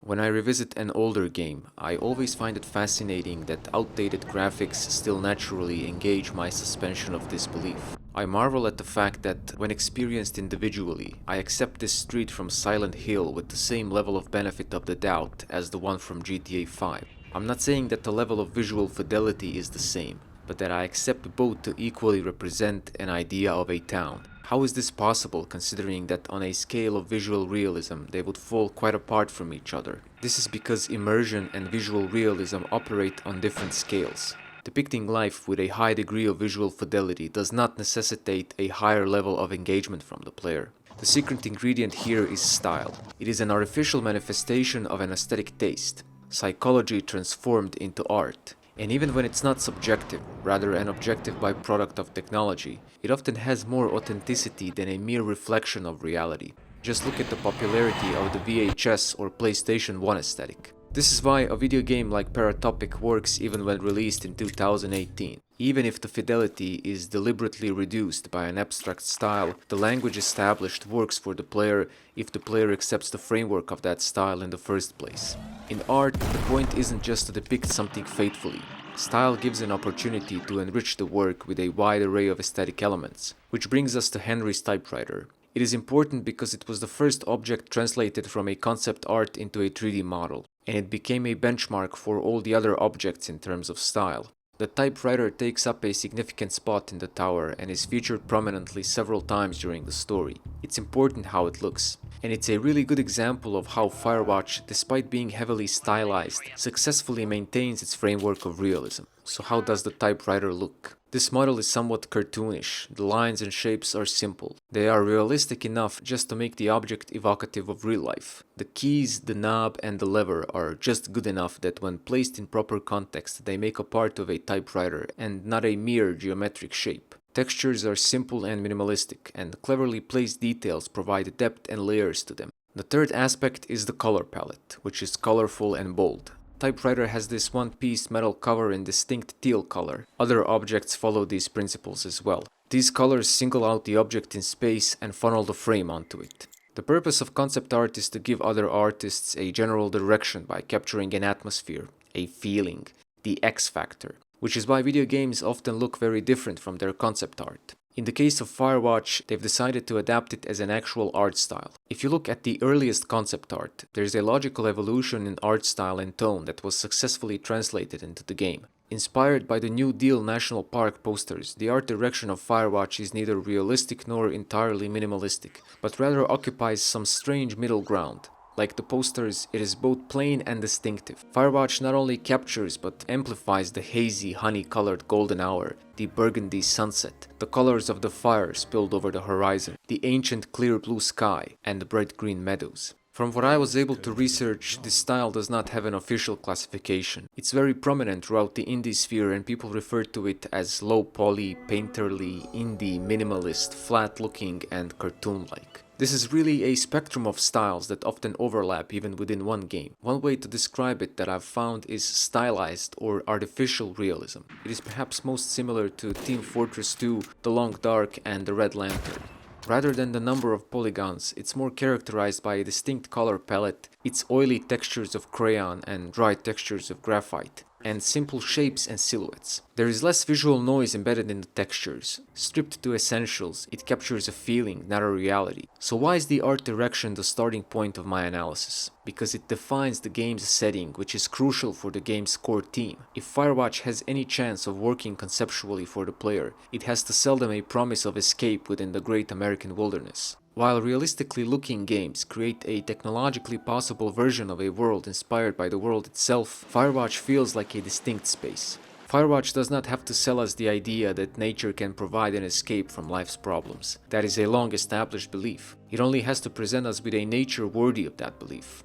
When I revisit an older game, I always find it fascinating that outdated graphics still naturally engage my suspension of disbelief. I marvel at the fact that, when experienced individually, I accept this street from Silent Hill with the same level of benefit of the doubt as the one from GTA 5. I'm not saying that the level of visual fidelity is the same, but that I accept both to equally represent an idea of a town. How is this possible, considering that on a scale of visual realism they would fall quite apart from each other? This is because immersion and visual realism operate on different scales. Depicting life with a high degree of visual fidelity does not necessitate a higher level of engagement from the player. The secret ingredient here is style. It is an artificial manifestation of an aesthetic taste, psychology transformed into art. And even when it's not subjective, rather an objective byproduct of technology, it often has more authenticity than a mere reflection of reality. Just look at the popularity of the VHS or PlayStation 1 aesthetic. This is why a video game like Paratopic works even when released in 2018. Even if the fidelity is deliberately reduced by an abstract style, the language established works for the player if the player accepts the framework of that style in the first place. In art, the point isn't just to depict something faithfully. Style gives an opportunity to enrich the work with a wide array of aesthetic elements, which brings us to Henry's typewriter. It is important because it was the first object translated from a concept art into a 3D model, and it became a benchmark for all the other objects in terms of style. The typewriter takes up a significant spot in the tower and is featured prominently several times during the story. It's important how it looks, and it's a really good example of how Firewatch, despite being heavily stylized, successfully maintains its framework of realism. So how does the typewriter look? This model is somewhat cartoonish. The lines and shapes are simple. They are realistic enough just to make the object evocative of real life. The keys, the knob, and the lever are just good enough that when placed in proper context, they make a part of a typewriter and not a mere geometric shape. Textures are simple and minimalistic, and cleverly placed details provide depth and layers to them. The third aspect is the color palette, which is colorful and bold. Typewriter has this one-piece metal cover in distinct teal color. Other objects follow these principles as well. These colors single out the object in space and funnel the frame onto it. The purpose of concept art is to give other artists a general direction by capturing an atmosphere, a feeling, the X factor, which is why video games often look very different from their concept art. In the case of Firewatch, they've decided to adapt it as an actual art style. If you look at the earliest concept art, there's a logical evolution in art style and tone that was successfully translated into the game. Inspired by the New Deal National Park posters, the art direction of Firewatch is neither realistic nor entirely minimalistic, but rather occupies some strange middle ground. Like the posters, it is both plain and distinctive. Firewatch not only captures but amplifies the hazy, honey-colored golden hour, the burgundy sunset, the colors of the fire spilled over the horizon, the ancient clear blue sky, and the bright green meadows. From what I was able to research, this style does not have an official classification. It's very prominent throughout the indie sphere and people refer to it as low poly, painterly, indie, minimalist, flat-looking, and cartoon-like. This is really a spectrum of styles that often overlap even within one game. One way to describe it that I've found is stylized or artificial realism. It is perhaps most similar to Team Fortress 2, The Long Dark, and The Red Lantern. Rather than the number of polygons, it's more characterized by a distinct color palette, its oily textures of crayon and dry textures of graphite, and simple shapes and silhouettes. There is less visual noise embedded in the textures. Stripped to essentials, it captures a feeling, not a reality. So why is the art direction the starting point of my analysis? Because it defines the game's setting, which is crucial for the game's core theme. If Firewatch has any chance of working conceptually for the player, it has to sell them a promise of escape within the great American wilderness. While realistically looking games create a technologically possible version of a world inspired by the world itself, Firewatch feels like a distinct space. Firewatch does not have to sell us the idea that nature can provide an escape from life's problems. That is a long established belief. It only has to present us with a nature worthy of that belief.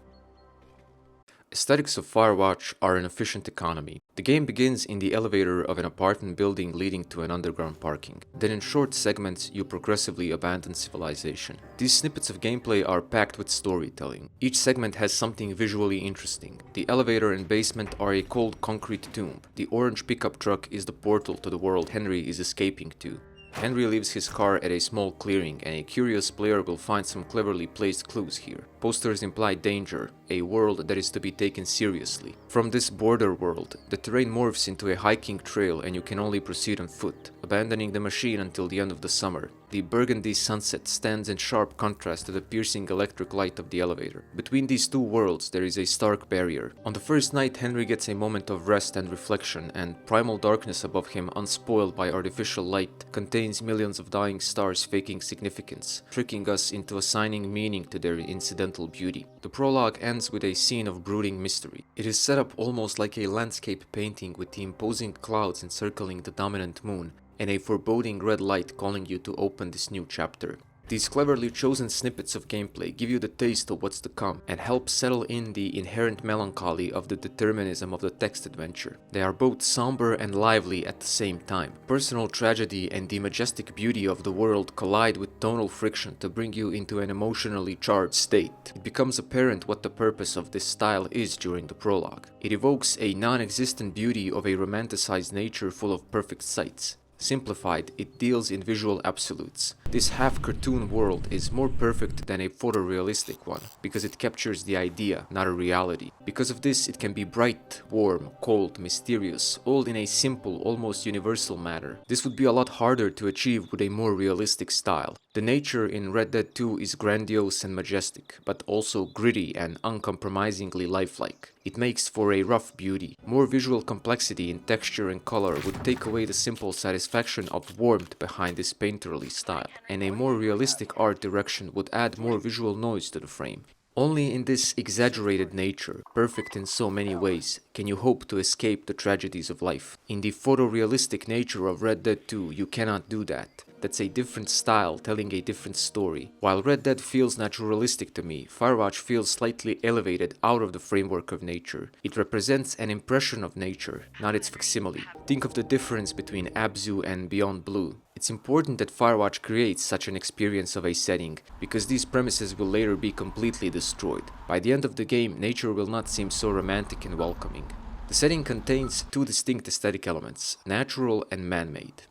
Aesthetics of Firewatch are an efficient economy. The game begins in the elevator of an apartment building leading to an underground parking. Then in short segments, you progressively abandon civilization. These snippets of gameplay are packed with storytelling. Each segment has something visually interesting. The elevator and basement are a cold concrete tomb. The orange pickup truck is the portal to the world Henry is escaping to. Henry leaves his car at a small clearing, and a curious player will find some cleverly placed clues here. Posters imply danger, a world that is to be taken seriously. From this border world, the terrain morphs into a hiking trail and you can only proceed on foot, abandoning the machine until the end of the summer. The burgundy sunset stands in sharp contrast to the piercing electric light of the elevator. Between these two worlds there is a stark barrier. On the first night, Henry gets a moment of rest and reflection, and primal darkness above him, unspoiled by artificial light, contains millions of dying stars faking significance, tricking us into assigning meaning to their incidental beauty. The prologue ends with a scene of brooding mystery. It is set up almost like a landscape painting, with the imposing clouds encircling the dominant moon, and a foreboding red light calling you to open this new chapter. These cleverly chosen snippets of gameplay give you the taste of what's to come and help settle in the inherent melancholy of the determinism of the text adventure. They are both somber and lively at the same time. Personal tragedy and the majestic beauty of the world collide with tonal friction to bring you into an emotionally charged state. It becomes apparent what the purpose of this style is during the prologue. It evokes a non-existent beauty of a romanticized nature full of perfect sights. Simplified, it deals in visual absolutes. This half-cartoon world is more perfect than a photorealistic one, because it captures the idea, not a reality. Because of this, it can be bright, warm, cold, mysterious, all in a simple, almost universal manner. This would be a lot harder to achieve with a more realistic style. The nature in Red Dead 2 is grandiose and majestic, but also gritty and uncompromisingly lifelike. It makes for a rough beauty. More visual complexity in texture and color would take away the simple satisfaction of warmth behind this painterly style, and a more realistic art direction would add more visual noise to the frame. Only in this exaggerated nature, perfect in so many ways, can you hope to escape the tragedies of life. In the photorealistic nature of Red Dead 2, you cannot do that. That's a different style telling a different story. While Red Dead feels naturalistic to me, Firewatch feels slightly elevated out of the framework of nature. It represents an impression of nature, not its facsimile. Think of the difference between Abzu and Beyond Blue. It's important that Firewatch creates such an experience of a setting, because these premises will later be completely destroyed. By the end of the game, nature will not seem so romantic and welcoming. The setting contains two distinct aesthetic elements, natural and man-made.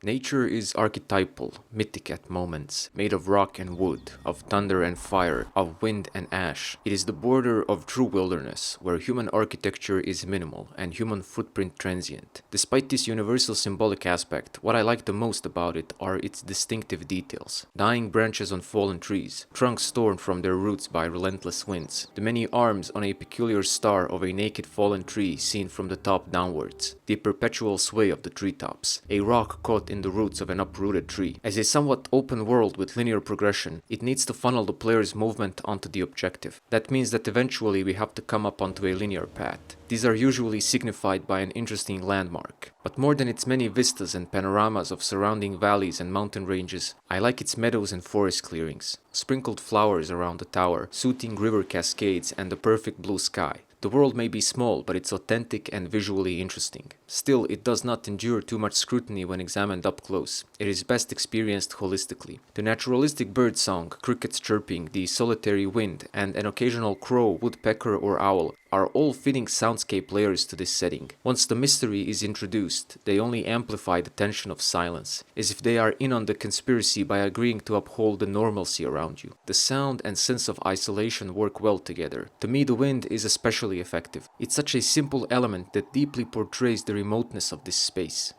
Nature is archetypal, mythic at moments, made of rock and wood, of thunder and fire, of wind and ash. It is the border of true wilderness, where human architecture is minimal and human footprint transient. Despite this universal symbolic aspect, what I like the most about it are its distinctive details. Dying branches on fallen trees, trunks torn from their roots by relentless winds, the many arms on a peculiar star of a naked fallen tree seen from the top downwards, the perpetual sway of the treetops, a rock caught in the roots of an uprooted tree. As a somewhat open world with linear progression, it needs to funnel the player's movement onto the objective. That means that eventually we have to come up onto a linear path. These are usually signified by an interesting landmark. But more than its many vistas and panoramas of surrounding valleys and mountain ranges, I like its meadows and forest clearings, sprinkled flowers around the tower, soothing river cascades, and the perfect blue sky. The world may be small, but it's authentic and visually interesting. Still, it does not endure too much scrutiny when examined up close. It is best experienced holistically. The naturalistic bird song, crickets chirping, the solitary wind, and an occasional crow, woodpecker, or owl are all fitting soundscape layers to this setting. Once the mystery is introduced, they only amplify the tension of silence, as if they are in on the conspiracy by agreeing to uphold the normalcy around you. The sound and sense of isolation work well together. To me, the wind is especially effective. It's such a simple element that deeply portrays the remoteness of this space.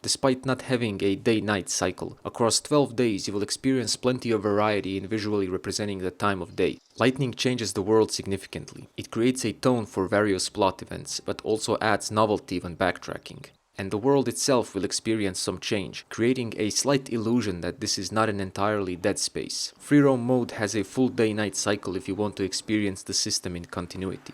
Despite not having a day-night cycle, across 12 days you will experience plenty of variety in visually representing the time of day. Lightning changes the world significantly. It creates a tone for various plot events, but also adds novelty when backtracking. And the world itself will experience some change, creating a slight illusion that this is not an entirely dead space. Free roam mode has a full day-night cycle if you want to experience the system in continuity.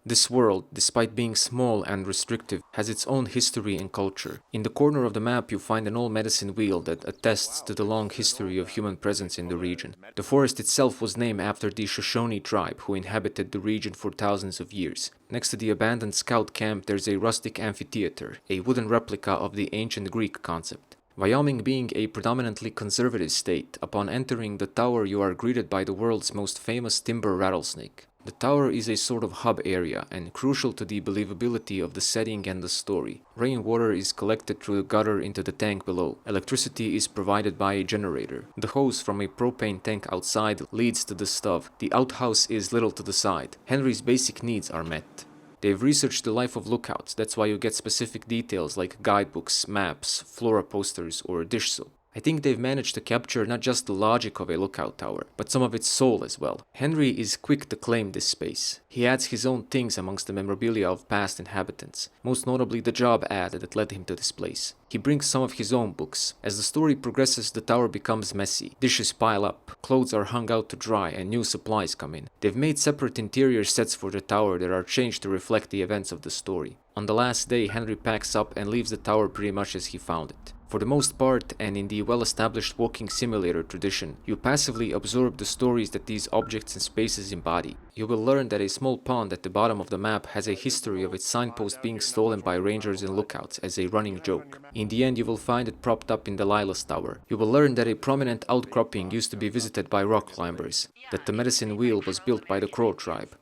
This world, despite being small and restrictive, has its own history and culture. In the corner of the map you find an old medicine wheel that attests to the long history of human presence in the region. The forest itself was named after the Shoshone tribe who inhabited the region for thousands of years. Next to the abandoned scout camp there's a rustic amphitheater, a wooden replica of the ancient Greek concept. Wyoming being a predominantly conservative state, upon entering the tower you are greeted by the world's most famous timber rattlesnake. The tower is a sort of hub area and crucial to the believability of the setting and the story. Rainwater is collected through the gutter into the tank below. Electricity is provided by a generator. The hose from a propane tank outside leads to the stove. The outhouse is little to the side. Henry's basic needs are met. They've researched the life of lookouts, that's why you get specific details like guidebooks, maps, flora posters, or dish soap. I think they've managed to capture not just the logic of a lookout tower, but some of its soul as well. Henry is quick to claim this space. He adds his own things amongst the memorabilia of past inhabitants, most notably the job ad that led him to this place. He brings some of his own books. As the story progresses, the tower becomes messy. Dishes pile up, clothes are hung out to dry, and new supplies come in. They've made separate interior sets for the tower that are changed to reflect the events of the story. On the last day, Henry packs up and leaves the tower pretty much as he found it. For the most part, and in the well-established walking simulator tradition, you passively absorb the stories that these objects and spaces embody. You will learn that a small pond at the bottom of the map has a history of its signpost being stolen by rangers and lookouts as a running joke. In the end, you will find it propped up in the Lilas Tower. You will learn that a prominent outcropping used to be visited by rock climbers, that the medicine wheel was built by the Crow tribe.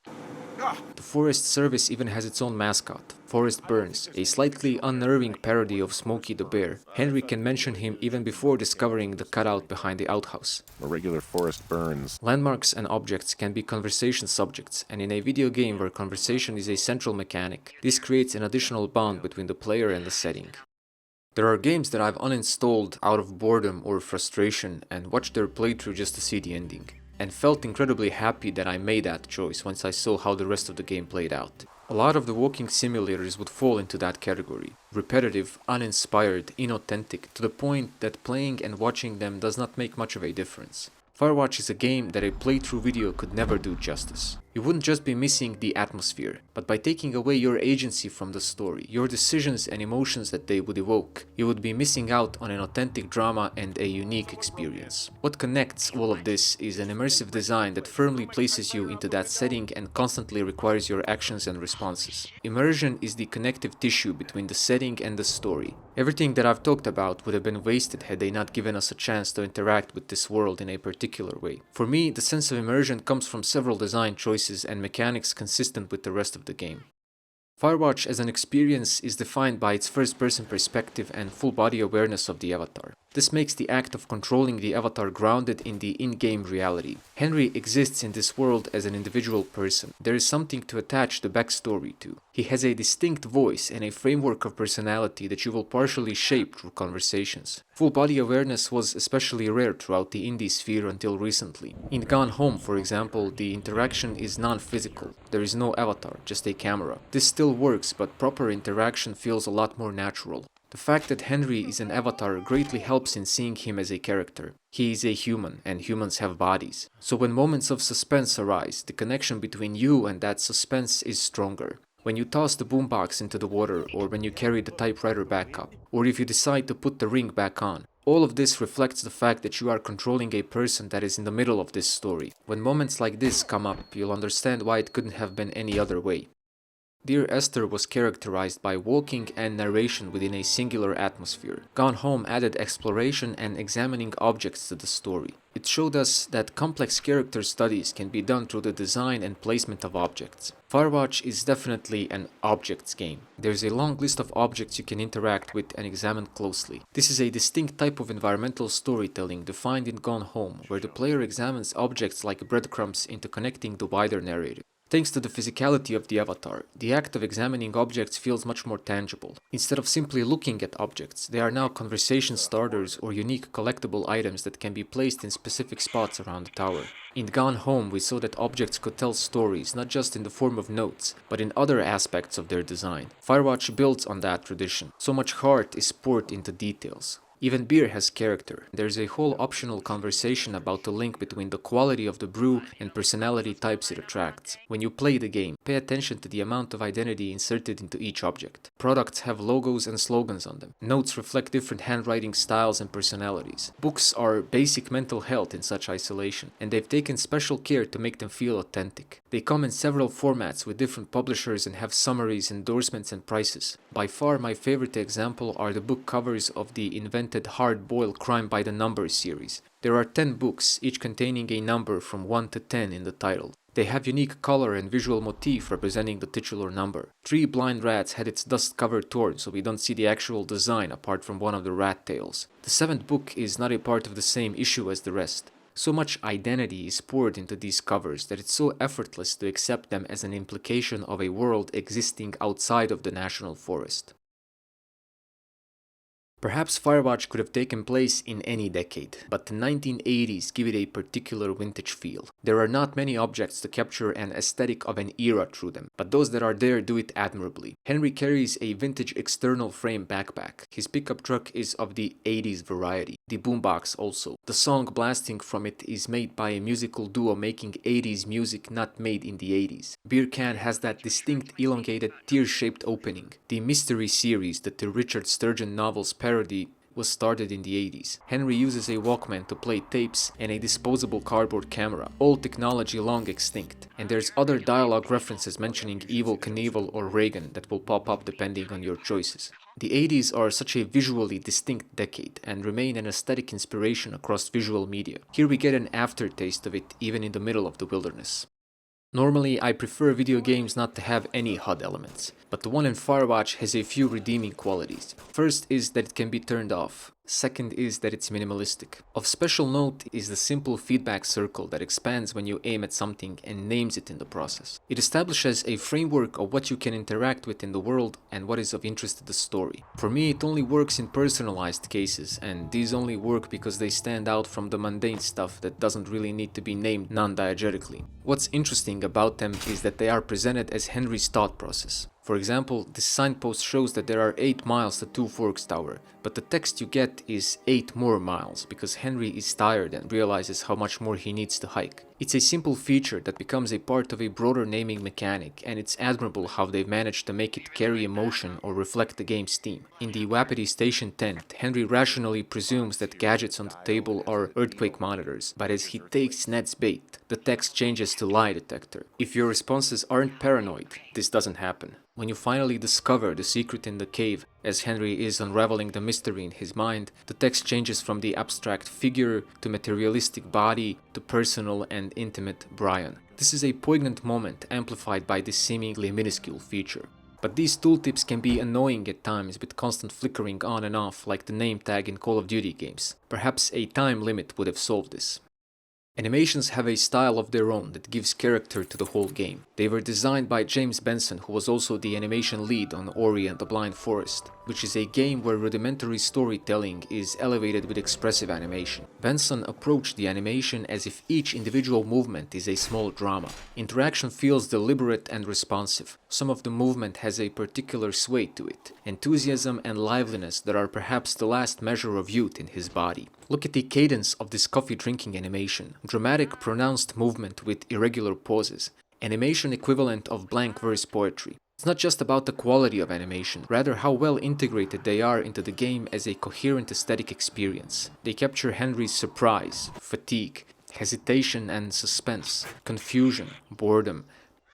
The Forest Service even has its own mascot, Forest Burns, a slightly unnerving parody of Smokey the Bear. Henry can mention him even before discovering the cutout behind the outhouse. A regular Forest Burns. Landmarks and objects can be conversation subjects, and in a video game where conversation is a central mechanic, this creates an additional bond between the player and the setting. There are games that I've uninstalled out of boredom or frustration and watched their playthrough just to see the ending, and felt incredibly happy that I made that choice once I saw how the rest of the game played out. A lot of the walking simulators would fall into that category. Repetitive, uninspired, inauthentic, to the point that playing and watching them does not make much of a difference. Firewatch is a game that a playthrough video could never do justice. You wouldn't just be missing the atmosphere, but by taking away your agency from the story, your decisions and emotions that they would evoke, you would be missing out on an authentic drama and a unique experience. What connects all of this is an immersive design that firmly places you into that setting and constantly requires your actions and responses. Immersion is the connective tissue between the setting and the story. Everything that I've talked about would have been wasted had they not given us a chance to interact with this world in a particular way. For me, the sense of immersion comes from several design choices and mechanics consistent with the rest of the game. Firewatch as an experience is defined by its first-person perspective and full-body awareness of the avatar. This makes the act of controlling the avatar grounded in the in-game reality. Henry exists in this world as an individual person. There is something to attach the backstory to. He has a distinct voice and a framework of personality that you will partially shape through conversations. Full-body awareness was especially rare throughout the indie sphere until recently. In Gone Home, for example, the interaction is non-physical. There is no avatar, just a camera. This still works, but proper interaction feels a lot more natural. The fact that Henry is an avatar greatly helps in seeing him as a character. He is a human, and humans have bodies. So when moments of suspense arise, the connection between you and that suspense is stronger. When you toss the boombox into the water, or when you carry the typewriter back up, or if you decide to put the ring back on, all of this reflects the fact that you are controlling a person that is in the middle of this story. When moments like this come up, you'll understand why it couldn't have been any other way. Dear Esther was characterized by walking and narration within a singular atmosphere. Gone Home added exploration and examining objects to the story. It showed us that complex character studies can be done through the design and placement of objects. Firewatch is definitely an objects game. There's a long list of objects you can interact with and examine closely. This is a distinct type of environmental storytelling defined in Gone Home, where the player examines objects like breadcrumbs into connecting the wider narrative. Thanks to the physicality of the avatar, the act of examining objects feels much more tangible. Instead of simply looking at objects, they are now conversation starters or unique collectible items that can be placed in specific spots around the tower. In Gone Home, we saw that objects could tell stories, not just in the form of notes, but in other aspects of their design. Firewatch builds on that tradition. So much heart is poured into details. Even beer has character. There's a whole optional conversation about the link between the quality of the brew and personality types it attracts. When you play the game, pay attention to the amount of identity inserted into each object. Products have logos and slogans on them. Notes reflect different handwriting styles and personalities. Books are basic mental health in such isolation, and they've taken special care to make them feel authentic. They come in several formats with different publishers and have summaries, endorsements, and prices. By far my favorite example are the book covers of the invented hard-boiled Crime by the Numbers series. There are 10 books, each containing a number from 1 to 10 in the title. They have unique color and visual motif representing the titular number. 3 blind rats had its dust-covered torn, so we don't see the actual design apart from one of the rat tails. The 7th book is not a part of the same issue as the rest. So much identity is poured into these covers that it's so effortless to accept them as an implication of a world existing outside of the national forest. Perhaps Firewatch could have taken place in any decade, but the 1980s give it a particular vintage feel. There are not many objects to capture an aesthetic of an era through them, but those that are there do it admirably. Henry carries a vintage external frame backpack. His pickup truck is of the 80s variety, the boombox also. The song blasting from it is made by a musical duo making 80s music not made in the 80s. Beer Can has that distinct elongated tear-shaped opening. The Mystery series that the Richard Sturgeon novels parody was started in the 80s. Henry uses a Walkman to play tapes and a disposable cardboard camera, all technology long extinct. And there's other dialogue references mentioning Evel Knievel or Reagan that will pop up depending on your choices. The 80s are such a visually distinct decade and remain an aesthetic inspiration across visual media. Here we get an aftertaste of it even in the middle of the wilderness. Normally, I prefer video games not to have any HUD elements, but the one in Firewatch has a few redeeming qualities. First is that it can be turned off. Second is that it's minimalistic. Of special note is the simple feedback circle that expands when you aim at something and names it in the process. It establishes a framework of what you can interact with in the world and what is of interest to the story. For me, it only works in personalized cases, and these only work because they stand out from the mundane stuff that doesn't really need to be named non-diegetically. What's interesting about them is that they are presented as Henry's thought process. For example, this signpost shows that there are 8 miles to Two Forks Tower, but the text you get is 8 more miles because Henry is tired and realizes how much more he needs to hike. It's a simple feature that becomes a part of a broader naming mechanic, and it's admirable how they've managed to make it carry emotion or reflect the game's theme. In the Wapiti Station tent, Henry rationally presumes that gadgets on the table are earthquake monitors, but as he takes Ned's bait, the text changes to lie detector. If your responses aren't paranoid, this doesn't happen. When you finally discover the secret in the cave, as Henry is unraveling the mystery in his mind, the text changes from the abstract figure to materialistic body to personal and intimate Brian. This is a poignant moment amplified by this seemingly minuscule feature. But these tooltips can be annoying at times with constant flickering on and off like the name tag in Call of Duty games. Perhaps a time limit would have solved this. Animations have a style of their own that gives character to the whole game. They were designed by James Benson, who was also the animation lead on Ori and the Blind Forest, which is a game where rudimentary storytelling is elevated with expressive animation. Benson approached the animation as if each individual movement is a small drama. Interaction feels deliberate and responsive. Some of the movement has a particular sway to it, enthusiasm and liveliness that are perhaps the last measure of youth in his body. Look at the cadence of this coffee drinking animation. Dramatic, pronounced movement with irregular pauses. Animation equivalent of blank verse poetry. It's not just about the quality of animation, rather how well integrated they are into the game as a coherent aesthetic experience. They capture Henry's surprise, fatigue, hesitation and suspense, confusion, boredom,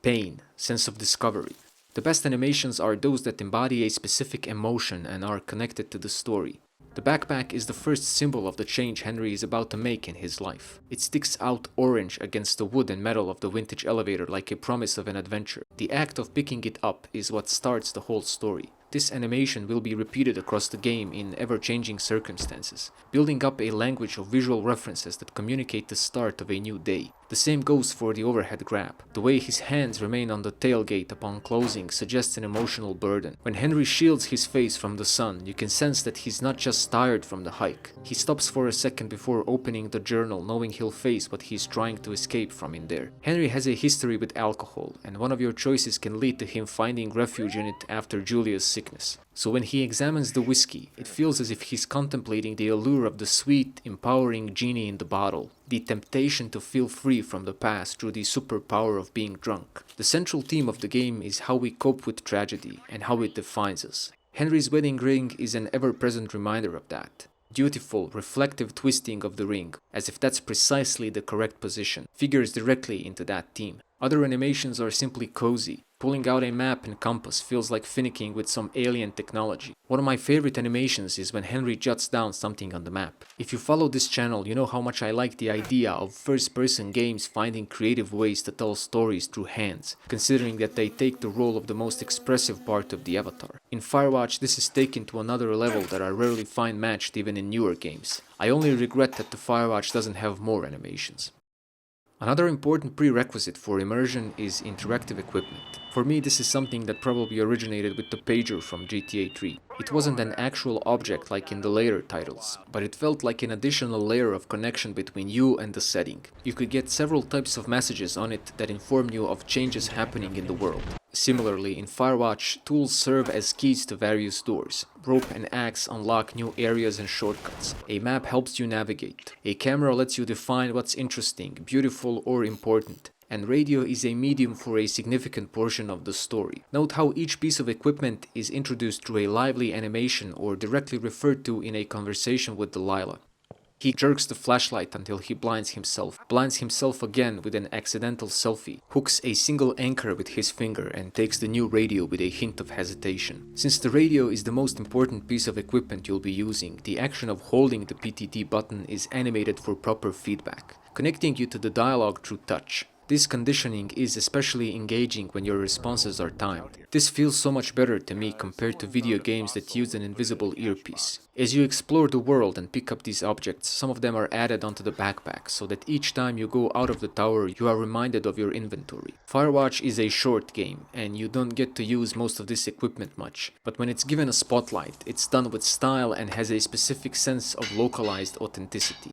pain, sense of discovery. The best animations are those that embody a specific emotion and are connected to the story. The backpack is the first symbol of the change Henry is about to make in his life. It sticks out orange against the wood and metal of the vintage elevator like a promise of an adventure. The act of picking it up is what starts the whole story. This animation will be repeated across the game in ever-changing circumstances, building up a language of visual references that communicate the start of a new day. The same goes for the overhead grab. The way his hands remain on the tailgate upon closing suggests an emotional burden. When Henry shields his face from the sun, you can sense that he's not just tired from the hike. He stops for a second before opening the journal, knowing he'll face what he's trying to escape from in there. Henry has a history with alcohol, and one of your choices can lead to him finding refuge in it after Julia's sickness. So when he examines the whiskey, it feels as if he's contemplating the allure of the sweet, empowering genie in the bottle, the temptation to feel free from the past through the superpower of being drunk. The central theme of the game is how we cope with tragedy and how it defines us. Henry's wedding ring is an ever-present reminder of that. Dutiful, reflective twisting of the ring, as if that's precisely the correct position, figures directly into that theme. Other animations are simply cozy, Pulling out a map and compass feels like finicking with some alien technology. One of my favorite animations is when Henry jots down something on the map. If you follow this channel, you know how much I like the idea of first-person games finding creative ways to tell stories through hands, considering that they take the role of the most expressive part of the avatar. In Firewatch, this is taken to another level that I rarely find matched even in newer games. I only regret that the Firewatch doesn't have more animations. Another important prerequisite for immersion is interactive equipment. For me, this is something that probably originated with the pager from GTA 3. It wasn't an actual object like in the later titles, but it felt like an additional layer of connection between you and the setting. You could get several types of messages on it that inform you of changes happening in the world. Similarly, in Firewatch, tools serve as keys to various doors. Rope and axe unlock new areas and shortcuts. A map helps you navigate. A camera lets you define what's interesting, beautiful, or important. And radio is a medium for a significant portion of the story. Note how each piece of equipment is introduced through a lively animation or directly referred to in a conversation with Delilah. He jerks the flashlight until he blinds himself again with an accidental selfie, hooks a single anchor with his finger and takes the new radio with a hint of hesitation. Since the radio is the most important piece of equipment you'll be using, the action of holding the PTT button is animated for proper feedback, connecting you to the dialogue through touch. This conditioning is especially engaging when your responses are timed. This feels so much better to me compared to video games that use an invisible earpiece. As you explore the world and pick up these objects, some of them are added onto the backpack, so that each time you go out of the tower, you are reminded of your inventory. Firewatch is a short game, and you don't get to use most of this equipment much, but when it's given a spotlight, it's done with style and has a specific sense of localized authenticity.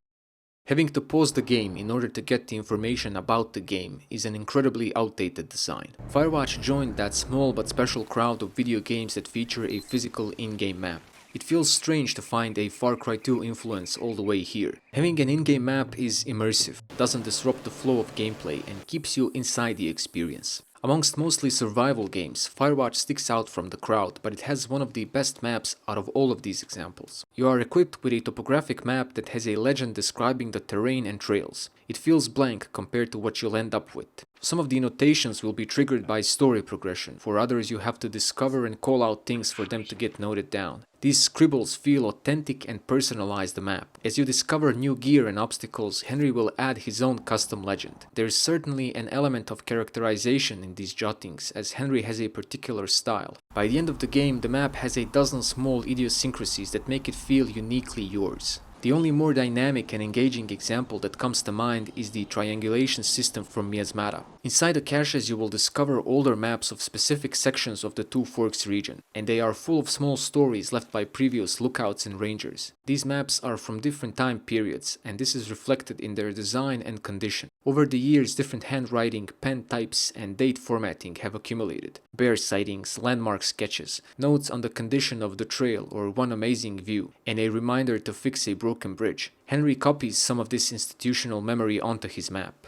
Having to pause the game in order to get the information about the game is an incredibly outdated design. Firewatch joined that small but special crowd of video games that feature a physical in-game map. It feels strange to find a Far Cry 2 influence all the way here. Having an in-game map is immersive, doesn't disrupt the flow of gameplay, and keeps you inside the experience. Amongst mostly survival games, Firewatch sticks out from the crowd, but it has one of the best maps out of all of these examples. You are equipped with a topographic map that has a legend describing the terrain and trails. It feels blank compared to what you'll end up with. Some of the annotations will be triggered by story progression, for others you have to discover and call out things for them to get noted down. These scribbles feel authentic and personalize the map. As you discover new gear and obstacles, Henry will add his own custom legend. There is certainly an element of characterization in these jottings, as Henry has a particular style. By the end of the game, the map has a dozen small idiosyncrasies that make it feel uniquely yours. The only more dynamic and engaging example that comes to mind is the triangulation system from Miasmata. Inside the caches you will discover older maps of specific sections of the Two Forks region, and they are full of small stories left by previous lookouts and rangers. These maps are from different time periods, and this is reflected in their design and condition. Over the years, different handwriting, pen types, and date formatting have accumulated. Bear sightings, landmark sketches, notes on the condition of the trail or one amazing view, and a reminder to fix a broken bridge. Henry copies some of this institutional memory onto his map.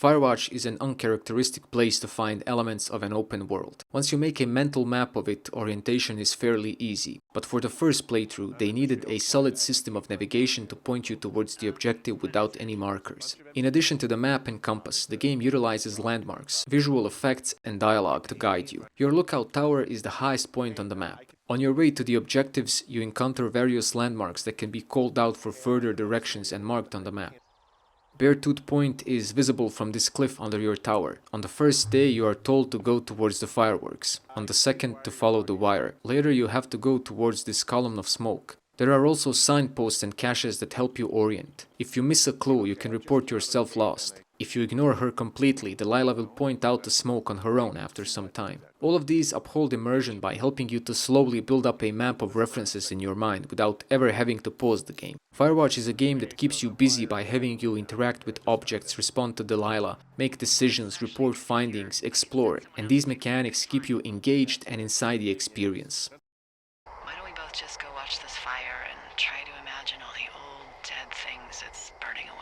Firewatch is an uncharacteristic place to find elements of an open world. Once you make a mental map of it, orientation is fairly easy. But for the first playthrough, they needed a solid system of navigation to point you towards the objective without any markers. In addition to the map and compass, the game utilizes landmarks, visual effects, and dialogue to guide you. Your lookout tower is the highest point on the map. On your way to the objectives, you encounter various landmarks that can be called out for further directions and marked on the map. Beartooth Point is visible from this cliff under your tower. On the first day you are told to go towards the fireworks. On the second to follow the wire. Later you have to go towards this column of smoke. There are also signposts and caches that help you orient. If you miss a clue, you can report yourself lost. If you ignore her completely, Delilah will point out the smoke on her own after some time. All of these uphold immersion by helping you to slowly build up a map of references in your mind without ever having to pause the game. Firewatch is a game that keeps you busy by having you interact with objects, respond to Delilah, make decisions, report findings, explore, and these mechanics keep you engaged and inside the experience. Why don't we both just go watch this fire and try to imagine all the old dead things it's burning away?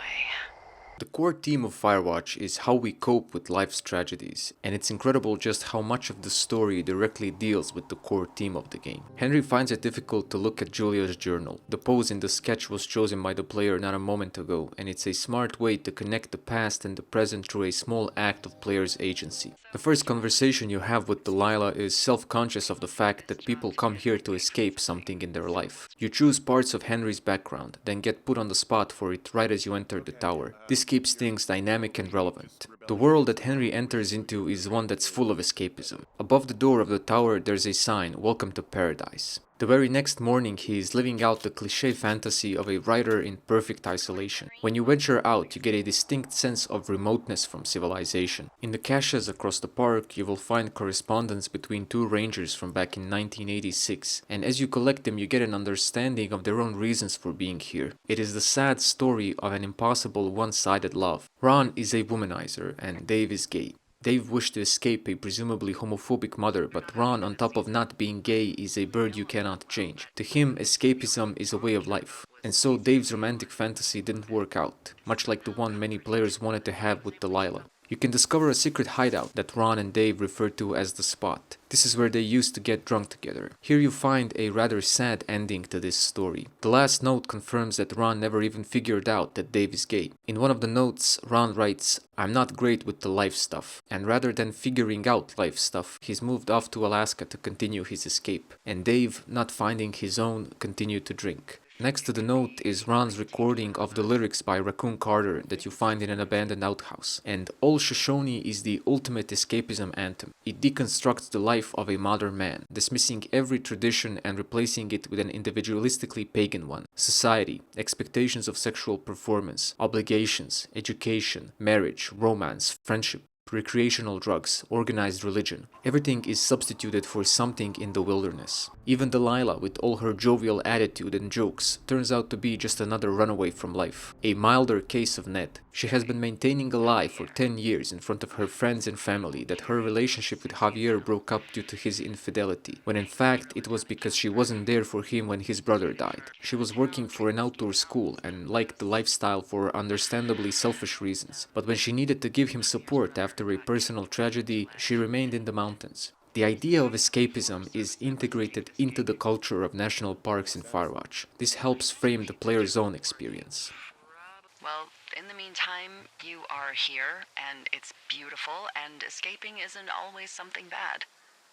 The core theme of Firewatch is how we cope with life's tragedies, and it's incredible just how much of the story directly deals with the core theme of the game. Henry finds it difficult to look at Julia's journal. The pose in the sketch was chosen by the player not a moment ago, and it's a smart way to connect the past and the present through a small act of player's agency. The first conversation you have with Delilah is self-conscious of the fact that people come here to escape something in their life. You choose parts of Henry's background, then get put on the spot for it right as you enter the tower. This keeps things dynamic and relevant. The world that Henry enters into is one that's full of escapism. Above the door of the tower there's a sign, "Welcome to Paradise." The very next morning he is living out the cliché fantasy of a writer in perfect isolation. When you venture out, you get a distinct sense of remoteness from civilization. In the caches across the park, you will find correspondence between two rangers from back in 1986, and as you collect them you get an understanding of their own reasons for being here. It is the sad story of an impossible one-sided love. Ron is a womanizer, and Dave is gay. Dave wished to escape a presumably homophobic mother, but Ron, on top of not being gay, is a bird you cannot change. To him, escapism is a way of life. And so Dave's romantic fantasy didn't work out, much like the one many players wanted to have with Delilah. You can discover a secret hideout that Ron and Dave refer to as the Spot. This is where they used to get drunk together. Here you find a rather sad ending to this story. The last note confirms that Ron never even figured out that Dave is gay. In one of the notes, Ron writes, "I'm not great with the life stuff," and rather than figuring out life stuff, he's moved off to Alaska to continue his escape. And Dave, not finding his own, continued to drink. Next to the note is Ron's recording of the lyrics by Raccoon Carter that you find in an abandoned outhouse. And Old Shoshone is the ultimate escapism anthem. It deconstructs the life of a modern man, dismissing every tradition and replacing it with an individualistically pagan one. Society, expectations of sexual performance, obligations, education, marriage, romance, friendship, recreational drugs, organized religion. Everything is substituted for something in the wilderness. Even Delilah, with all her jovial attitude and jokes, turns out to be just another runaway from life. A milder case of Ned. She has been maintaining a lie for 10 years in front of her friends and family that her relationship with Javier broke up due to his infidelity, when in fact it was because she wasn't there for him when his brother died. She was working for an outdoor school and liked the lifestyle for understandably selfish reasons, but when she needed to give him support after a personal tragedy, she remained in the mountains. The idea of escapism is integrated into the culture of national parks in Firewatch. This helps frame the player's own experience. Well, in the meantime, you are here, and it's beautiful, and escaping isn't always something bad.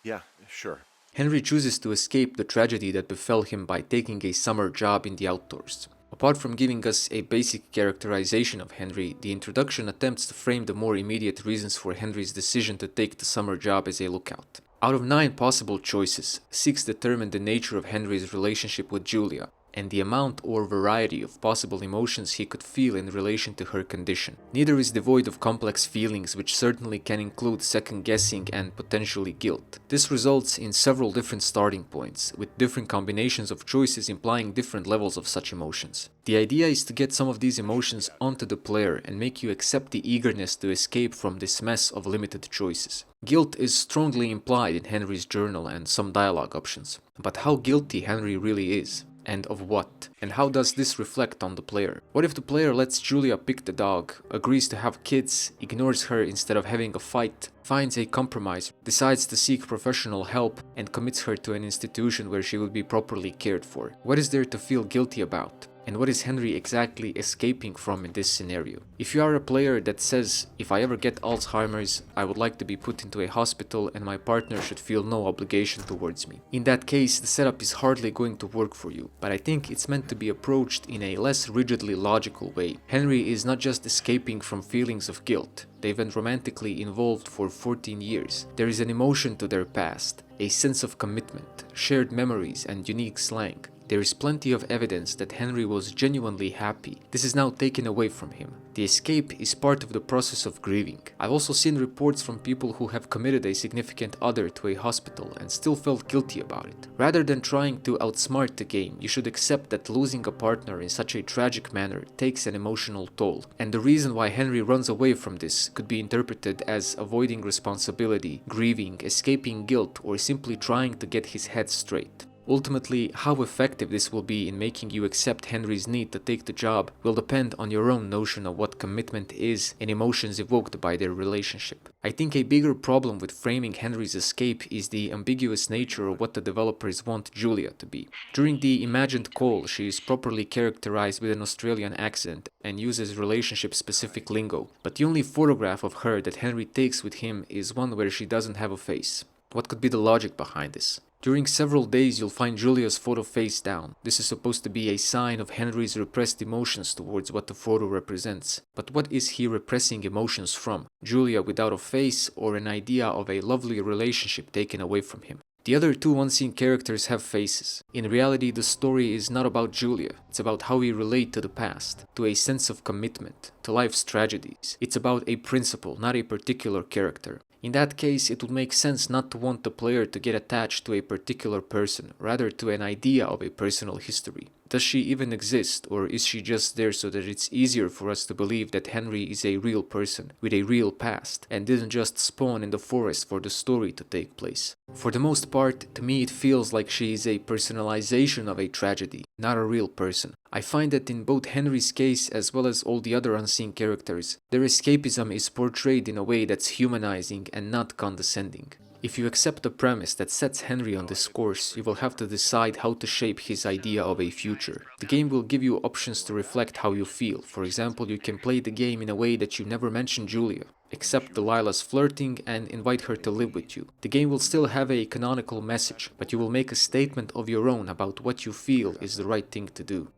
Yeah, sure. Henry chooses to escape the tragedy that befell him by taking a summer job in the outdoors. Apart from giving us a basic characterization of Henry, the introduction attempts to frame the more immediate reasons for Henry's decision to take the summer job as a lookout. Out of 9 possible choices, 6 determine the nature of Henry's relationship with Julia, and the amount or variety of possible emotions he could feel in relation to her condition. Neither is devoid of complex feelings, which certainly can include second-guessing and potentially guilt. This results in several different starting points, with different combinations of choices implying different levels of such emotions. The idea is to get some of these emotions onto the player and make you accept the eagerness to escape from this mess of limited choices. Guilt is strongly implied in Henry's journal and some dialogue options. But how guilty Henry really is? And of what? And how does this reflect on the player? What if the player lets Julia pick the dog, agrees to have kids, ignores her instead of having a fight, finds a compromise, decides to seek professional help, and commits her to an institution where she will be properly cared for? What is there to feel guilty about? And what is Henry exactly escaping from in this scenario? If you are a player that says, "If I ever get Alzheimer's, I would like to be put into a hospital and my partner should feel no obligation towards me," in that case the setup is hardly going to work for you, but I think it's meant to be approached in a less rigidly logical way. Henry is not just escaping from feelings of guilt. They've been romantically involved for 14 years. There is an emotion to their past, a sense of commitment, shared memories, and unique slang. There is plenty of evidence that Henry was genuinely happy. This is now taken away from him. The escape is part of the process of grieving. I've also seen reports from people who have committed a significant other to a hospital and still felt guilty about it. Rather than trying to outsmart the game, you should accept that losing a partner in such a tragic manner takes an emotional toll. And the reason why Henry runs away from this could be interpreted as avoiding responsibility, grieving, escaping guilt, or simply trying to get his head straight. Ultimately, how effective this will be in making you accept Henry's need to take the job will depend on your own notion of what commitment is and emotions evoked by their relationship. I think a bigger problem with framing Henry's escape is the ambiguous nature of what the developers want Julia to be. During the imagined call, she is properly characterized with an Australian accent and uses relationship-specific lingo, but the only photograph of her that Henry takes with him is one where she doesn't have a face. What could be the logic behind this? During several days you'll find Julia's photo face down. This is supposed to be a sign of Henry's repressed emotions towards what the photo represents. But what is he repressing emotions from? Julia without a face, or an idea of a lovely relationship taken away from him? The other two unseen characters have faces. In reality, the story is not about Julia. It's about how we relate to the past, to a sense of commitment, to life's tragedies. It's about a principle, not a particular character. In that case, it would make sense not to want the player to get attached to a particular person, rather to an idea of a personal history. Does she even exist, or is she just there so that it's easier for us to believe that Henry is a real person, with a real past, and didn't just spawn in the forest for the story to take place? For the most part, to me it feels like she is a personalization of a tragedy, not a real person. I find that in both Henry's case as well as all the other unseen characters, their escapism is portrayed in a way that's humanizing and not condescending. If you accept the premise that sets Henry on this course, you will have to decide how to shape his idea of a future. The game will give you options to reflect how you feel. For example, you can play the game in a way that you never mention Julia, accept Delilah's flirting, and invite her to live with you. The game will still have a canonical message, but you will make a statement of your own about what you feel is the right thing to do.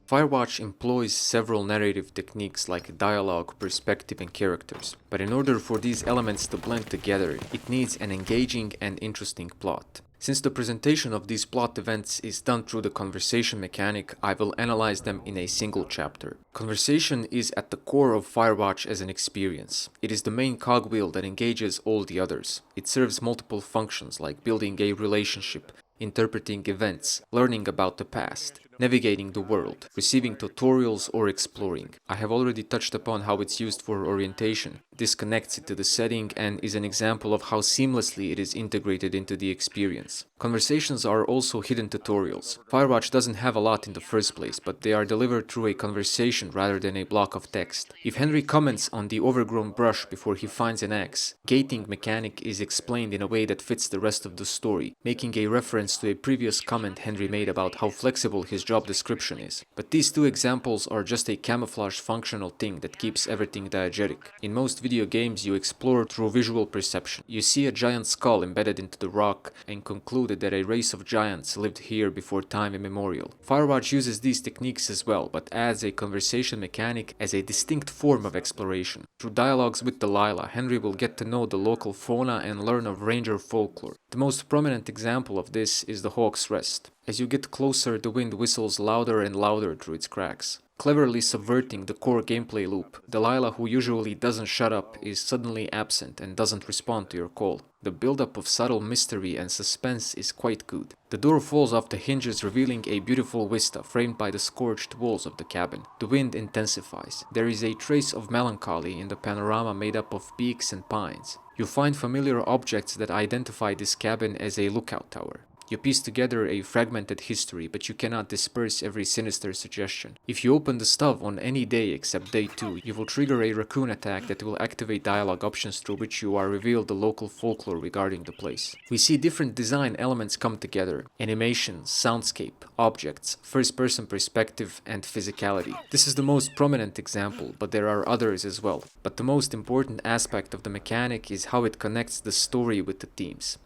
Firewatch employs several narrative techniques like dialogue, perspective, and characters, but in order for these elements to blend together, it needs an engaging and interesting plot. Since the presentation of these plot events is done through the conversation mechanic, I will analyze them in a single chapter. Conversation is at the core of Firewatch as an experience. It is the main cogwheel that engages all the others. It serves multiple functions like building a relationship, interpreting events, learning about the past, navigating the world, receiving tutorials, or exploring. I have already touched upon how it's used for orientation. This connects it to the setting and is an example of how seamlessly it is integrated into the experience. Conversations are also hidden tutorials. Firewatch doesn't have a lot in the first place, but they are delivered through a conversation rather than a block of text. If Henry comments on the overgrown brush before he finds an axe, gating mechanic is explained in a way that fits the rest of the story, making a reference to a previous comment Henry made about how flexible his job description is. But these two examples are just a camouflage functional thing that keeps everything diegetic. In most video games you explore through visual perception. You see a giant skull embedded into the rock and concluded that a race of giants lived here before time immemorial. Firewatch uses these techniques as well, but adds a conversation mechanic as a distinct form of exploration. Through dialogues with Delilah, Henry will get to know the local fauna and learn of ranger folklore. The most prominent example of this is the Hawk's Rest. As you get closer, the wind whistles louder and louder through its cracks, cleverly subverting the core gameplay loop. Delilah, who usually doesn't shut up, is suddenly absent and doesn't respond to your call. The build-up of subtle mystery and suspense is quite good. The door falls off the hinges, revealing a beautiful vista framed by the scorched walls of the cabin. The wind intensifies. There is a trace of melancholy in the panorama made up of peaks and pines. You find familiar objects that identify this cabin as a lookout tower. You piece together a fragmented history, but you cannot disperse every sinister suggestion. If you open the stuff on any day except day 2, you will trigger a raccoon attack that will activate dialogue options through which you are revealed the local folklore regarding the place. We see different design elements come together: animation, soundscape, objects, first-person perspective, and physicality. This is the most prominent example, but there are others as well. But the most important aspect of the mechanic is how it connects the story with the themes.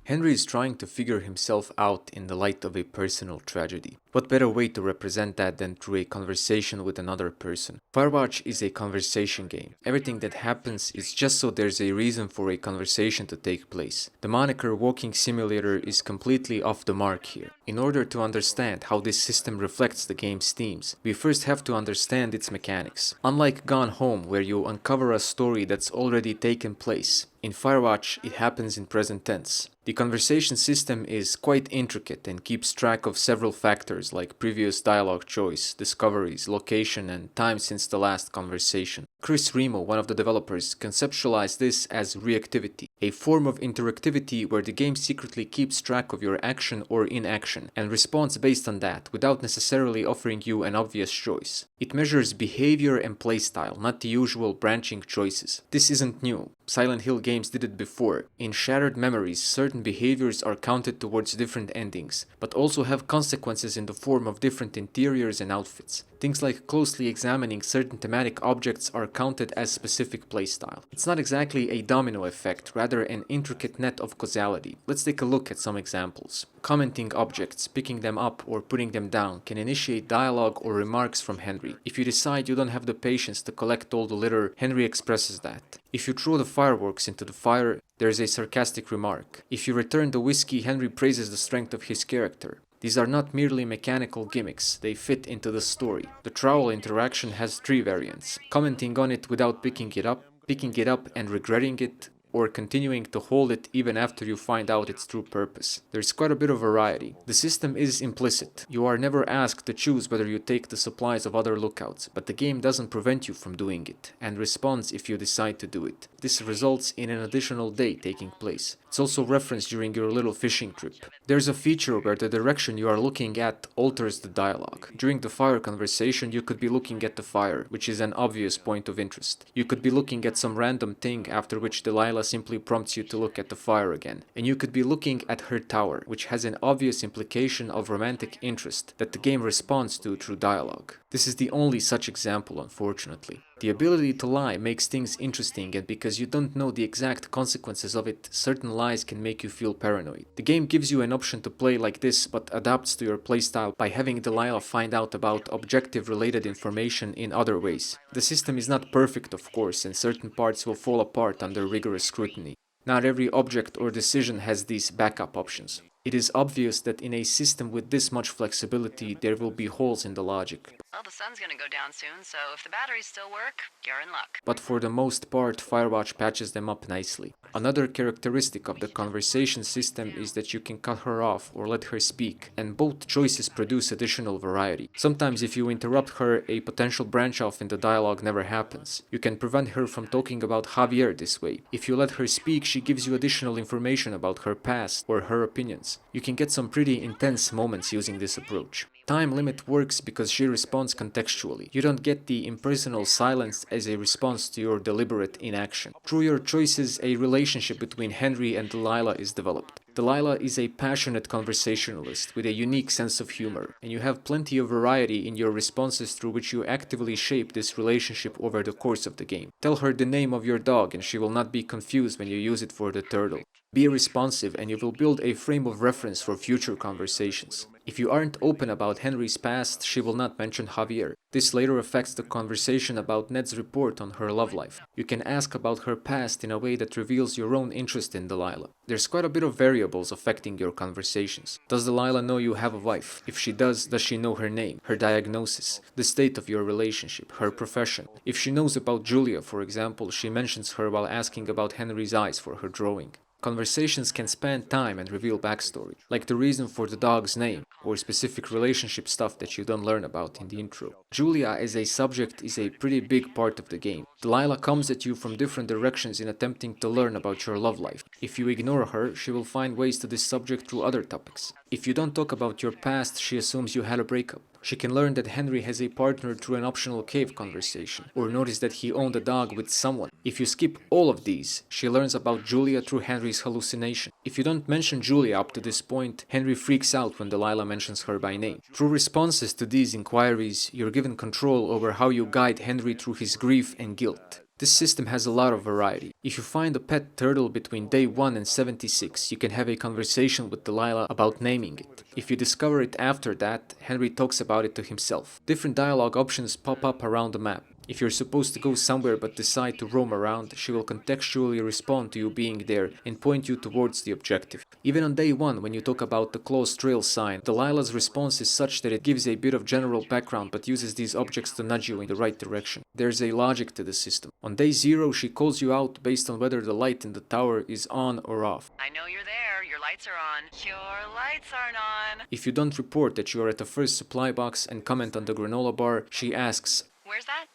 Henry is trying to figure himself out in the light of a personal tragedy. What better way to represent that than through a conversation with another person? Firewatch is a conversation game. Everything that happens is just so there's a reason for a conversation to take place. The moniker walking simulator is completely off the mark here. In order to understand how this system reflects the game's themes, we first have to understand its mechanics. Unlike Gone Home, where you uncover a story that's already taken place, in Firewatch it happens in present tense. The conversation system is quite intricate and keeps track of several factors like previous dialogue choice, discoveries, location, and time since the last conversation. Chris Remo, one of the developers, conceptualized this as reactivity, a form of interactivity where the game secretly keeps track of your action or inaction and responds based on that without necessarily offering you an obvious choice. It measures behavior and playstyle, not the usual branching choices. This isn't new. Silent Hill games did it before. In Shattered Memories, certain behaviors are counted towards different endings, but also have consequences in the form of different interiors and outfits. Things like closely examining certain thematic objects are counted as specific playstyle. It's not exactly a domino effect, rather an intricate net of causality. Let's take a look at some examples. Commenting objects, picking them up or putting them down can initiate dialogue or remarks from Henry. If you decide you don't have the patience to collect all the litter, Henry expresses that. If you throw the fireworks into the fire, there's a sarcastic remark. If you return the whiskey, Henry praises the strength of his character. These are not merely mechanical gimmicks, they fit into the story. The trowel interaction has 3 variants: commenting on it without picking it up and regretting it, or continuing to hold it even after you find out its true purpose. There's quite a bit of variety. The system is implicit. You are never asked to choose whether you take the supplies of other lookouts, but the game doesn't prevent you from doing it, and responds if you decide to do it. This results in an additional day taking place. It's also referenced during your little fishing trip. There's a feature where the direction you are looking at alters the dialogue. During the fire conversation, you could be looking at the fire, which is an obvious point of interest. You could be looking at some random thing, after which Delilah simply prompts you to look at the fire again. And you could be looking at her tower, which has an obvious implication of romantic interest that the game responds to through dialogue. This is the only such example, unfortunately. The ability to lie makes things interesting, and because you don't know the exact consequences of it, certain lies can make you feel paranoid. The game gives you an option to play like this, but adapts to your playstyle by having Delilah find out about objective related information in other ways. The system is not perfect, of course, and certain parts will fall apart under rigorous scrutiny. Not every object or decision has these backup options. It is obvious that in a system with this much flexibility, there will be holes in the logic. Well, the sun's gonna go down soon, so if the batteries still work, you're in luck. But for the most part, Firewatch patches them up nicely. Another characteristic of the conversation system is that you can cut her off or let her speak, and both choices produce additional variety. Sometimes if you interrupt her, a potential branch off in the dialogue never happens. You can prevent her from talking about Javier this way. If you let her speak, she gives you additional information about her past or her opinions. You can get some pretty intense moments using this approach. Time limit works because she responds contextually. You don't get the impersonal silence as a response to your deliberate inaction. Through your choices, a relationship between Henry and Delilah is developed. Delilah is a passionate conversationalist with a unique sense of humor, and you have plenty of variety in your responses through which you actively shape this relationship over the course of the game. Tell her the name of your dog and she will not be confused when you use it for the turtle. Be responsive and you will build a frame of reference for future conversations. If you aren't open about Henry's past, she will not mention Javier. This later affects the conversation about Ned's report on her love life. You can ask about her past in a way that reveals your own interest in Delilah. There's quite a bit of variables affecting your conversations. Does Delilah know you have a wife? If she does she know her name, her diagnosis, the state of your relationship, her profession? If she knows about Julia, for example, she mentions her while asking about Henry's eyes for her drawing. Conversations can span time and reveal backstory, like the reason for the dog's name, or specific relationship stuff that you don't learn about in the intro. Julia as a subject is a pretty big part of the game. Delilah comes at you from different directions in attempting to learn about your love life. If you ignore her, she will find ways to this subject through other topics. If you don't talk about your past, she assumes you had a breakup. She can learn that Henry has a partner through an optional cave conversation, or notice that he owned a dog with someone. If you skip all of these, she learns about Julia through Henry's hallucination. If you don't mention Julia up to this point, Henry freaks out when Delilah mentions her by name. Through responses to these inquiries, you're given control over how you guide Henry through his grief and guilt. This system has a lot of variety. If you find a pet turtle between day 1 and 76, you can have a conversation with Delilah about naming it. If you discover it after that, Henry talks about it to himself. Different dialogue options pop up around the map. If you're supposed to go somewhere but decide to roam around, she will contextually respond to you being there and point you towards the objective. Even on day 1, when you talk about the closed trail sign, Delilah's response is such that it gives a bit of general background but uses these objects to nudge you in the right direction. There's a logic to the system. On day 0, she calls you out based on whether the light in the tower is on or off. I know you're there. You're lights are on. Your lights aren't on. If you don't report that you are at the first supply box and comment on the granola bar, she asks, Where's that?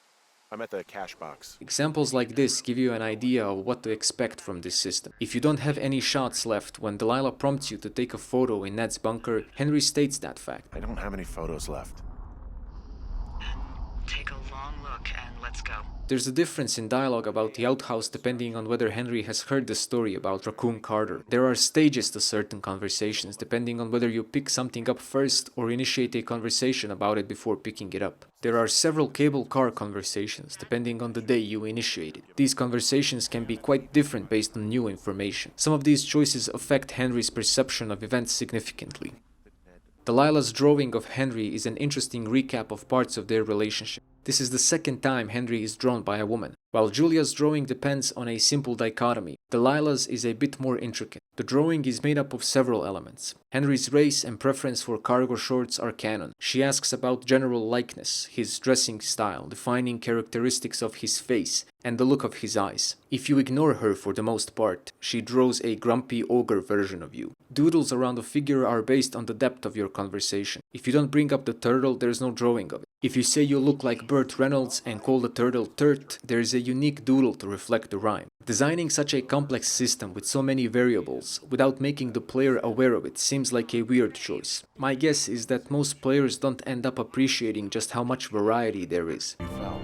I'm at the cash box. Examples like this give you an idea of what to expect from this system. If you don't have any shots left when Delilah prompts you to take a photo in Ned's bunker, Henry states that fact. I don't have any photos left. Take a long look and let's go. There's a difference in dialogue about the outhouse depending on whether Henry has heard the story about Raccoon Carter. There are stages to certain conversations depending on whether you pick something up first or initiate a conversation about it before picking it up. There are several cable car conversations depending on the day you initiate it. These conversations can be quite different based on new information. Some of these choices affect Henry's perception of events significantly. Delilah's drawing of Henry is an interesting recap of parts of their relationship. This is the second time Henry is drawn by a woman. While Julia's drawing depends on a simple dichotomy, Delilah's is a bit more intricate. The drawing is made up of several elements. Henry's race and preference for cargo shorts are canon. She asks about general likeness, his dressing style, defining characteristics of his face, and the look of his eyes. If you ignore her for the most part, she draws a grumpy ogre version of you. Doodles around the figure are based on the depth of your conversation. If you don't bring up the turtle, there's no drawing of it. If you say you look like Burt Reynolds and call the turtle Turt, there is a unique doodle to reflect the rhyme. Designing such a complex system with so many variables without making the player aware of it seems like a weird choice. My guess is that most players don't end up appreciating just how much variety there is. You fell.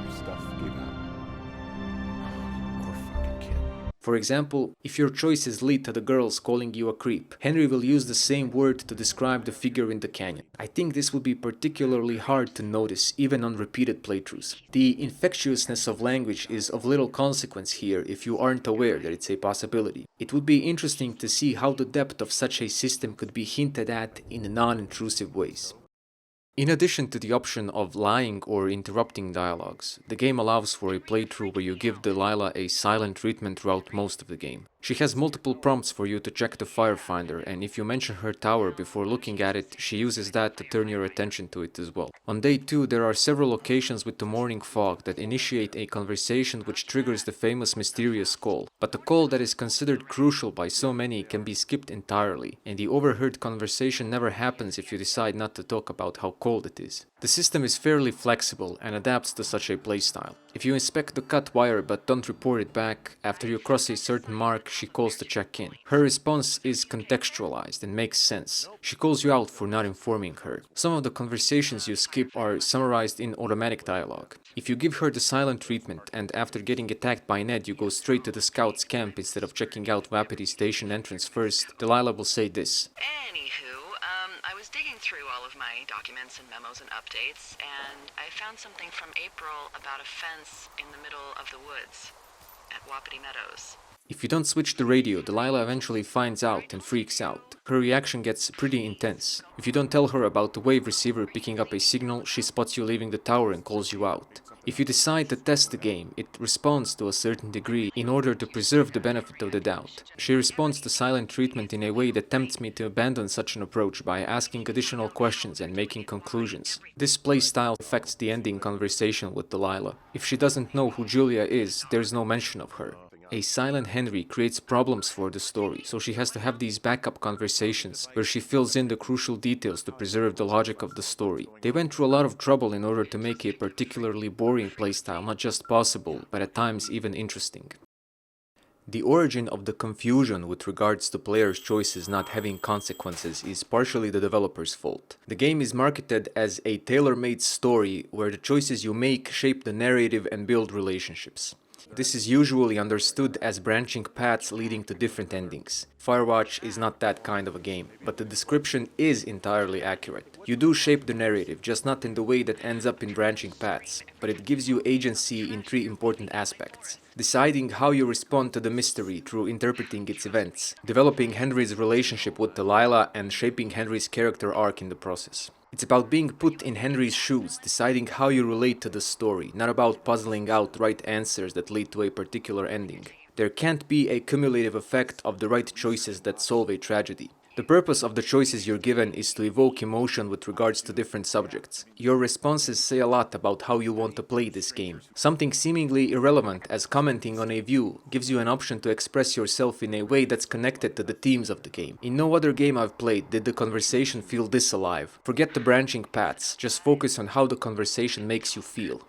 Your stuff gave out. You poor fucking kid. For example, if your choices lead to the girls calling you a creep, Henry will use the same word to describe the figure in the canyon. I think this would be particularly hard to notice even on repeated playthroughs. The infectiousness of language is of little consequence here if you aren't aware that it's a possibility. It would be interesting to see how the depth of such a system could be hinted at in non-intrusive ways. In addition to the option of lying or interrupting dialogues, the game allows for a playthrough where you give Delilah a silent treatment throughout most of the game. She has multiple prompts for you to check the firefinder, and if you mention her tower before looking at it, she uses that to turn your attention to it as well. On day 2, there are several occasions with the morning fog that initiate a conversation which triggers the famous mysterious call. But the call that is considered crucial by so many can be skipped entirely, and the overheard conversation never happens if you decide not to talk about how cold it is. The system is fairly flexible and adapts to such a playstyle. If you inspect the cut wire but don't report it back, after you cross a certain mark, she calls to check in. Her response is contextualized and makes sense. She calls you out for not informing her. Some of the conversations you skip are summarized in automatic dialogue. If you give her the silent treatment and after getting attacked by Ned you go straight to the scouts camp instead of checking out Wapiti station entrance first, Delilah will say this. Anywho, I was digging through all of my documents and memos and updates, and I found something from April about a fence in the middle of the woods at Wapiti Meadows. If you don't switch the radio, Delilah eventually finds out and freaks out. Her reaction gets pretty intense. If you don't tell her about the wave receiver picking up a signal, she spots you leaving the tower and calls you out. If you decide to test the game, it responds to a certain degree in order to preserve the benefit of the doubt. She responds to silent treatment in a way that tempts me to abandon such an approach by asking additional questions and making conclusions. This playstyle affects the ending conversation with Delilah. If she doesn't know who Julia is, there's no mention of her. A silent Henry creates problems for the story, so she has to have these backup conversations where she fills in the crucial details to preserve the logic of the story. They went through a lot of trouble in order to make a particularly boring playstyle not just possible, but at times even interesting. The origin of the confusion with regards to players' choices not having consequences is partially the developer's fault. The game is marketed as a tailor-made story where the choices you make shape the narrative and build relationships. This is usually understood as branching paths leading to different endings. Firewatch is not that kind of a game, but the description is entirely accurate. You do shape the narrative, just not in the way that ends up in branching paths, but it gives you agency in 3 important aspects. Deciding how you respond to the mystery through interpreting its events, developing Henry's relationship with Delilah, and shaping Henry's character arc in the process. It's about being put in Henry's shoes, deciding how you relate to the story, not about puzzling out right answers that lead to a particular ending. There can't be a cumulative effect of the right choices that solve a tragedy. The purpose of the choices you're given is to evoke emotion with regards to different subjects. Your responses say a lot about how you want to play this game. Something seemingly irrelevant as commenting on a view gives you an option to express yourself in a way that's connected to the themes of the game. In no other game I've played did the conversation feel this alive. Forget the branching paths, just focus on how the conversation makes you feel.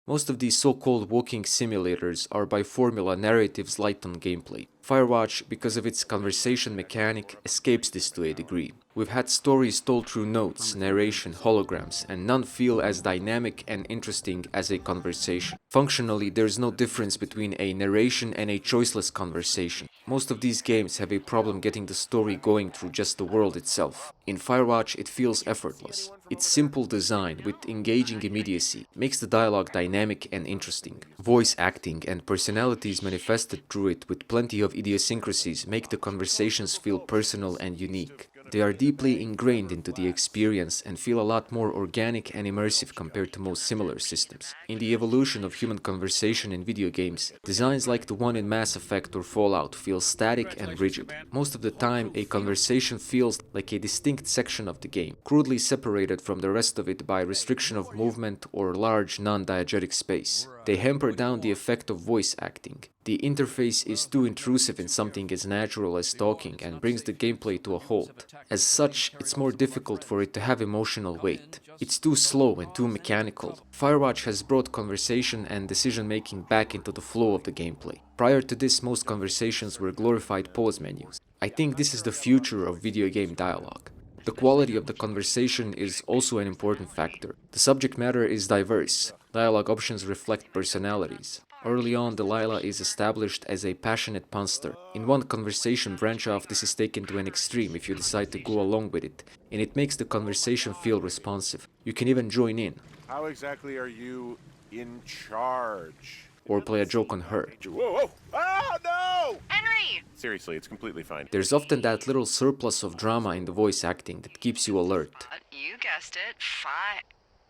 Most of these so-called walking simulators are by formula narratives light on gameplay. Firewatch, because of its conversation mechanic, escapes this to a degree. We've had stories told through notes, narration, holograms, and none feel as dynamic and interesting as a conversation. Functionally, there's no difference between a narration and a choiceless conversation. Most of these games have a problem getting the story going through just the world itself. In Firewatch, it feels effortless. Its simple design, with engaging immediacy, makes the dialogue dynamic and interesting. Voice acting and personalities manifested through it with plenty of idiosyncrasies make the conversations feel personal and unique. They are deeply ingrained into the experience and feel a lot more organic and immersive compared to most similar systems. In the evolution of human conversation in video games, designs like the one in Mass Effect or Fallout feel static and rigid. Most of the time, a conversation feels like a distinct section of the game, crudely separated from the rest of it by restriction of movement or large non-diegetic space. They hamper down the effect of voice acting. The interface is too intrusive in something as natural as talking and brings the gameplay to a halt. As such, it's more difficult for it to have emotional weight. It's too slow and too mechanical. Firewatch has brought conversation and decision-making back into the flow of the gameplay. Prior to this, most conversations were glorified pause menus. I think this is the future of video game dialogue. The quality of the conversation is also an important factor. The subject matter is diverse. Dialogue options reflect personalities. Early on, Delilah is established as a passionate punster. In one conversation branch-off, this is taken to an extreme if you decide to go along with it, and it makes the conversation feel responsive. You can even join in. How exactly are you in charge? Or play a joke on her. Whoa, whoa! Oh, no! Henry! Seriously, it's completely fine. There's often that little surplus of drama in the voice acting that keeps you alert. You guessed it.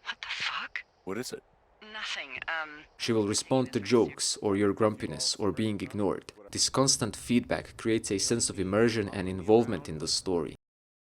What the fuck? What is it? Nothing. She will respond to jokes, or your grumpiness, or being ignored. This constant feedback creates a sense of immersion and involvement in the story.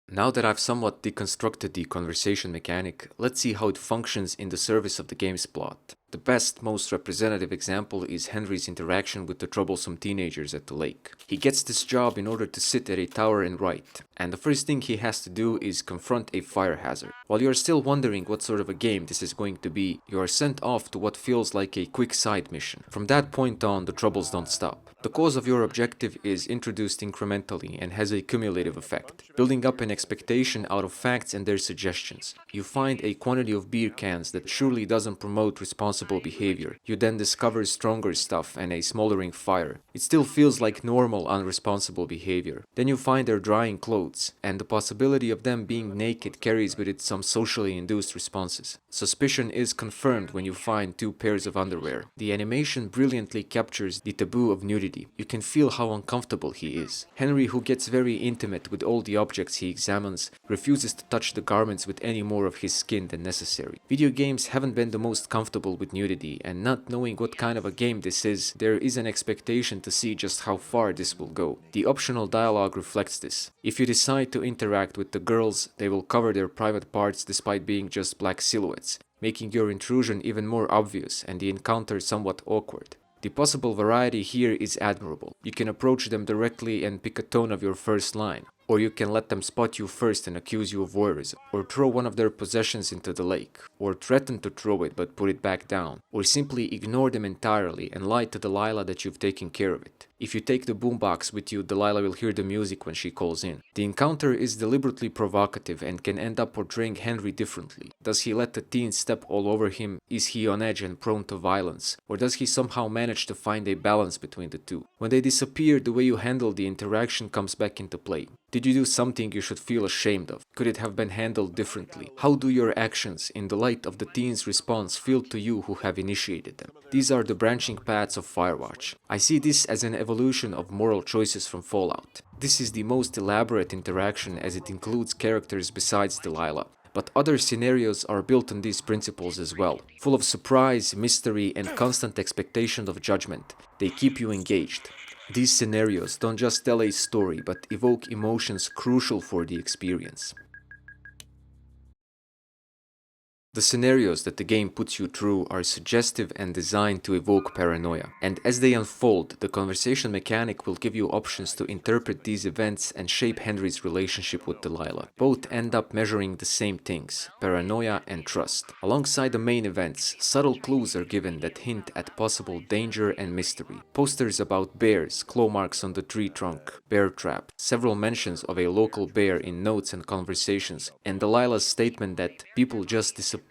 Now that I've somewhat deconstructed the conversation mechanic, let's see how it functions in the service of the game's plot. The best, most representative example is Henry's interaction with the troublesome teenagers at the lake. He gets this job in order to sit at a tower and write, and the first thing he has to do is confront a fire hazard. While you're still wondering what sort of a game this is going to be, you are sent off to what feels like a quick side mission. From that point on, the troubles don't stop. The cause of your objective is introduced incrementally and has a cumulative effect, building up an expectation out of facts and their suggestions. You find a quantity of beer cans that surely doesn't promote responsible behavior. You then discover stronger stuff and a smoldering fire. It still feels like normal, unresponsible behavior. Then you find they're drying clothes, and the possibility of them being naked carries with it some socially induced responses. Suspicion is confirmed when you find 2 pairs of underwear. The animation brilliantly captures the taboo of nudity. You can feel how uncomfortable he is. Henry, who gets very intimate with all the objects he examines, refuses to touch the garments with any more of his skin than necessary. Video games haven't been the most comfortable with nudity, and not knowing what kind of a game this is, there is an expectation to see just how far this will go. The optional dialogue reflects this. If you decide to interact with the girls, they will cover their private parts despite being just black silhouettes, making your intrusion even more obvious and the encounter somewhat awkward. The possible variety here is admirable. You can approach them directly and pick a tone of your first line, or you can let them spot you first and accuse you of voyeurism, or throw one of their possessions into the lake, or threaten to throw it but put it back down, or simply ignore them entirely and lie to Delilah that you've taken care of it. If you take the boombox with you, Delilah will hear the music when she calls in. The encounter is deliberately provocative and can end up portraying Henry differently. Does he let the teen step all over him? Is he on edge and prone to violence? Or does he somehow manage to find a balance between the two? When they disappear, the way you handle the interaction comes back into play. Did you do something you should feel ashamed of? Could it have been handled differently? How do your actions, in the light of the teen's response, feel to you who have initiated them? These are the branching paths of Firewatch. I see this as an evolution of moral choices from Fallout. This is the most elaborate interaction as it includes characters besides Delilah. But other scenarios are built on these principles as well. Full of surprise, mystery, and constant expectation of judgment, they keep you engaged. These scenarios don't just tell a story, but evoke emotions crucial for the experience. The scenarios that the game puts you through are suggestive and designed to evoke paranoia, and as they unfold, the conversation mechanic will give you options to interpret these events and shape Henry's relationship with Delilah. Both end up measuring the same things: paranoia and trust. Alongside the main events, subtle clues are given that hint at possible danger and mystery. Posters about bears, claw marks on the tree trunk, bear trap, several mentions of a local bear in notes and conversations, and Delilah's statement that people just disappear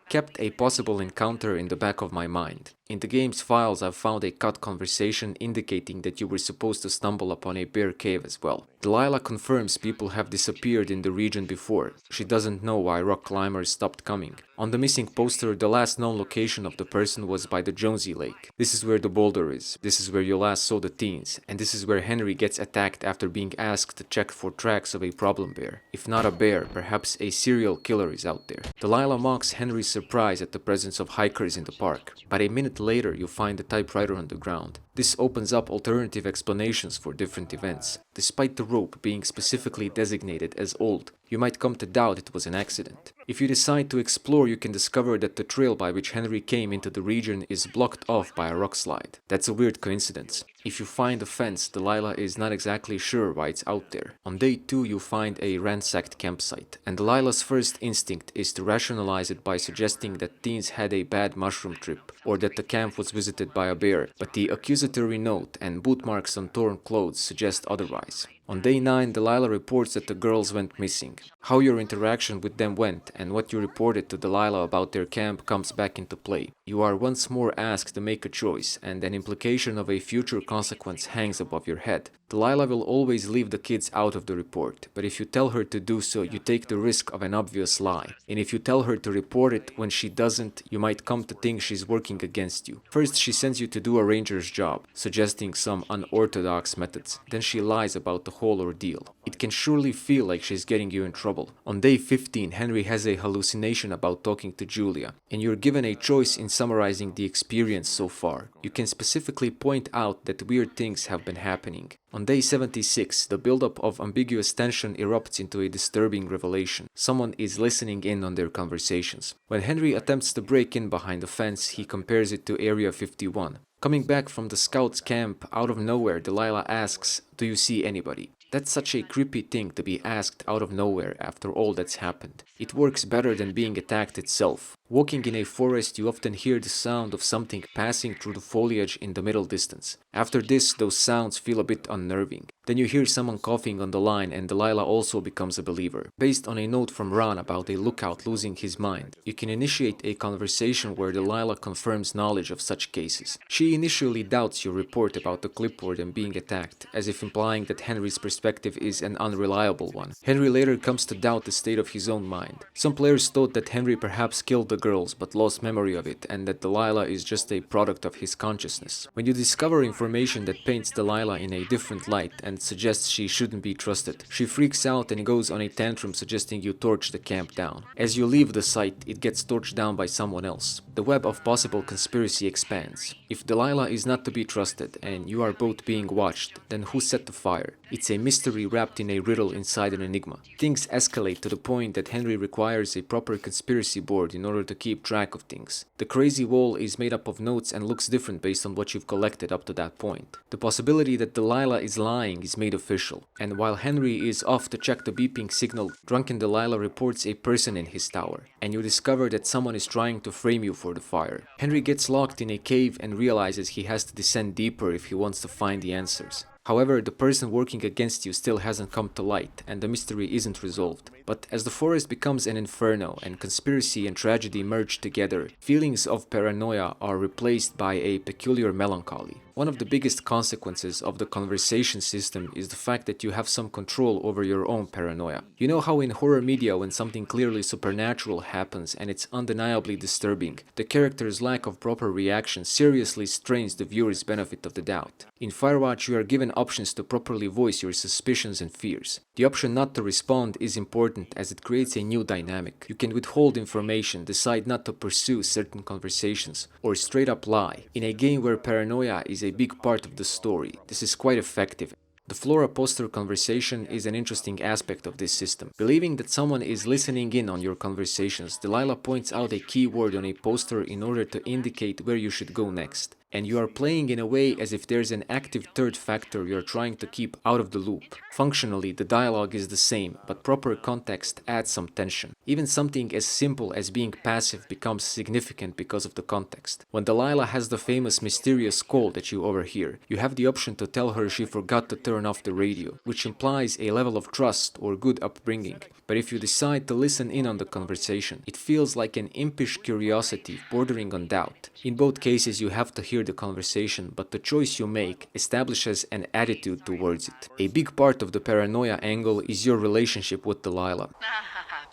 kept a possible encounter in the back of my mind. In the game's files, I've found a cut conversation indicating that you were supposed to stumble upon a bear cave as well. Delilah confirms people have disappeared in the region before. She doesn't know why rock climbers stopped coming. On the missing poster, the last known location of the person was by the Jonesy Lake. This is where the boulder is. This is where you last saw the teens. And this is where Henry gets attacked after being asked to check for tracks of a problem bear. If not a bear, perhaps a serial killer is out there. Delilah mocks Henry's surprise at the presence of hikers in the park. But a minute later, you find the typewriter on the ground. This opens up alternative explanations for different events. Despite the rope being specifically designated as old, you might come to doubt it was an accident. If you decide to explore, you can discover that the trail by which Henry came into the region is blocked off by a rock slide. That's a weird coincidence. If you find a fence, Delilah is not exactly sure why it's out there. On day 2, you find a ransacked campsite, and Delilah's first instinct is to rationalize it by suggesting that teens had a bad mushroom trip, or that the camp was visited by a bear, but the accusatory note and boot marks on torn clothes suggest otherwise. On day 9, Delilah reports that the girls went missing. How your interaction with them went and what you reported to Delilah about their camp comes back into play. You are once more asked to make a choice, and an implication of a future consequence hangs above your head. Delilah will always leave the kids out of the report, but if you tell her to do so, you take the risk of an obvious lie. And if you tell her to report it when she doesn't, you might come to think she's working against you. First, she sends you to do a ranger's job, suggesting some unorthodox methods. Then she lies about the whole ordeal. It can surely feel like she's getting you in trouble. On day 15, Henry has a hallucination about talking to Julia, and you're given a choice in summarizing the experience so far. You can specifically point out that weird things have been happening. On day 76, the buildup of ambiguous tension erupts into a disturbing revelation. Someone is listening in on their conversations. When Henry attempts to break in behind the fence, he compares it to Area 51. Coming back from the scouts' camp, out of nowhere, Delilah asks, "Do you see anybody?" That's such a creepy thing to be asked out of nowhere after all that's happened. It works better than being attacked itself. Walking in a forest, you often hear the sound of something passing through the foliage in the middle distance. After this, those sounds feel a bit unnerving. Then you hear someone coughing on the line, and Delilah also becomes a believer. Based on a note from Ron about a lookout losing his mind, you can initiate a conversation where Delilah confirms knowledge of such cases. She initially doubts your report about the clipboard and being attacked, as if implying that Henry's perspective is an unreliable one. Henry later comes to doubt the state of his own mind. Some players thought that Henry perhaps killed the girls but lost memory of it, and that Delilah is just a product of his consciousness. When you discover information that paints Delilah in a different light and suggests she shouldn't be trusted, she freaks out and goes on a tantrum suggesting you torch the camp down. As you leave the site, it gets torched down by someone else. The web of possible conspiracy expands. If Delilah is not to be trusted and you are both being watched, then who set the fire? It's a mystery wrapped in a riddle inside an enigma. Things escalate to the point that Henry requires a proper conspiracy board in order to keep track of things. The crazy wall is made up of notes and looks different based on what you've collected up to that point. The possibility that Delilah is lying is made official, and while Henry is off to check the beeping signal, drunken Delilah reports a person in his tower, and you discover that someone is trying to frame you for the fire. Henry gets locked in a cave and realizes he has to descend deeper if he wants to find the answers. However, the person working against you still hasn't come to light, and the mystery isn't resolved. But as the forest becomes an inferno and conspiracy and tragedy merge together, feelings of paranoia are replaced by a peculiar melancholy. One of the biggest consequences of the conversation system is the fact that you have some control over your own paranoia. You know how in horror media, when something clearly supernatural happens and it's undeniably disturbing, the character's lack of proper reaction seriously strains the viewer's benefit of the doubt. In Firewatch, you are given options to properly voice your suspicions and fears. The option not to respond is important as it creates a new dynamic. You can withhold information, decide not to pursue certain conversations, or straight up lie. In a game where paranoia is a big part of the story, this is quite effective. The Flora poster conversation is an interesting aspect of this system. Believing that someone is listening in on your conversations, Delilah points out a keyword on a poster in order to indicate where you should go next. And you are playing in a way as if there's an active third factor you're trying to keep out of the loop. Functionally, the dialogue is the same, but proper context adds some tension. Even something as simple as being passive becomes significant because of the context. When Delilah has the famous mysterious call that you overhear, you have the option to tell her she forgot to turn off the radio, which implies a level of trust or good upbringing. But if you decide to listen in on the conversation, it feels like an impish curiosity bordering on doubt. In both cases, you have to hear the conversation, but the choice you make establishes an attitude towards it. A big part of the paranoia angle is your relationship with Delilah.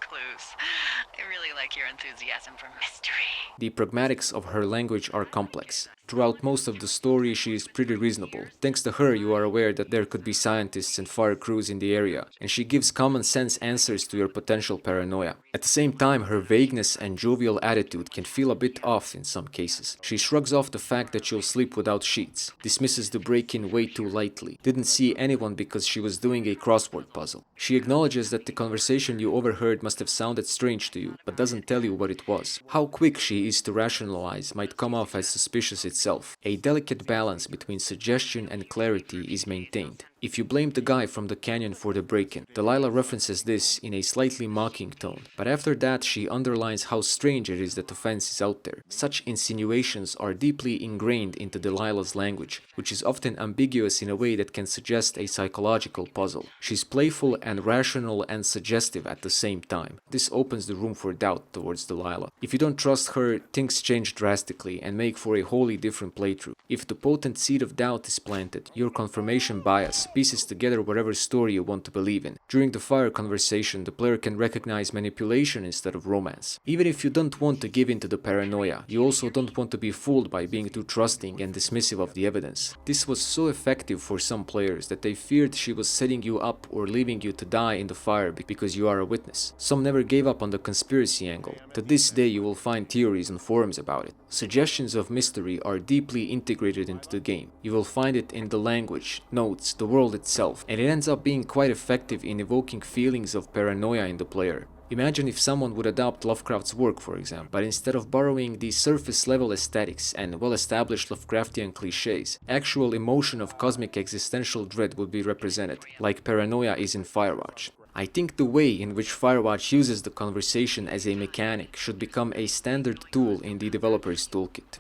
Clues. I really like your enthusiasm for mystery. The pragmatics of her language are complex. Throughout most of the story, she is pretty reasonable. Thanks to her, you are aware that there could be scientists and fire crews in the area, and she gives common sense answers to your potential paranoia. At the same time, her vagueness and jovial attitude can feel a bit off in some cases. She shrugs off the fact that you'll sleep without sheets, dismisses the break-in way too lightly, didn't see anyone because she was doing a crossword puzzle. She acknowledges that the conversation you overheard must have sounded strange to you, but doesn't tell you what it was. How quick she is to rationalize might come off as suspicious itself. A delicate balance between suggestion and clarity is maintained. If you blame the guy from the canyon for the break-in, Delilah references this in a slightly mocking tone, but after that she underlines how strange it is that the fence is out there. Such insinuations are deeply ingrained into Delilah's language, which is often ambiguous in a way that can suggest a psychological puzzle. She's playful and rational and suggestive at the same time. This opens the room for doubt towards Delilah. If you don't trust her, things change drastically and make for a wholly different playthrough. If the potent seed of doubt is planted, your confirmation bias pieces together whatever story you want to believe in. During the fire conversation, the player can recognize manipulation instead of romance. Even if you don't want to give in to the paranoia, you also don't want to be fooled by being too trusting and dismissive of the evidence. This was so effective for some players that they feared she was setting you up or leaving you to die in the fire because you are a witness. Some never gave up on the conspiracy angle. To this day you will find theories and forums about it. Suggestions of mystery are deeply integrated into the game. You will find it in the language, notes, the world itself, and it ends up being quite effective in evoking feelings of paranoia in the player. Imagine if someone would adopt Lovecraft's work, for example, but instead of borrowing the surface-level aesthetics and well-established Lovecraftian cliches, actual emotion of cosmic existential dread would be represented, like paranoia is in Firewatch. I think the way in which Firewatch uses the conversation as a mechanic should become a standard tool in the developer's toolkit.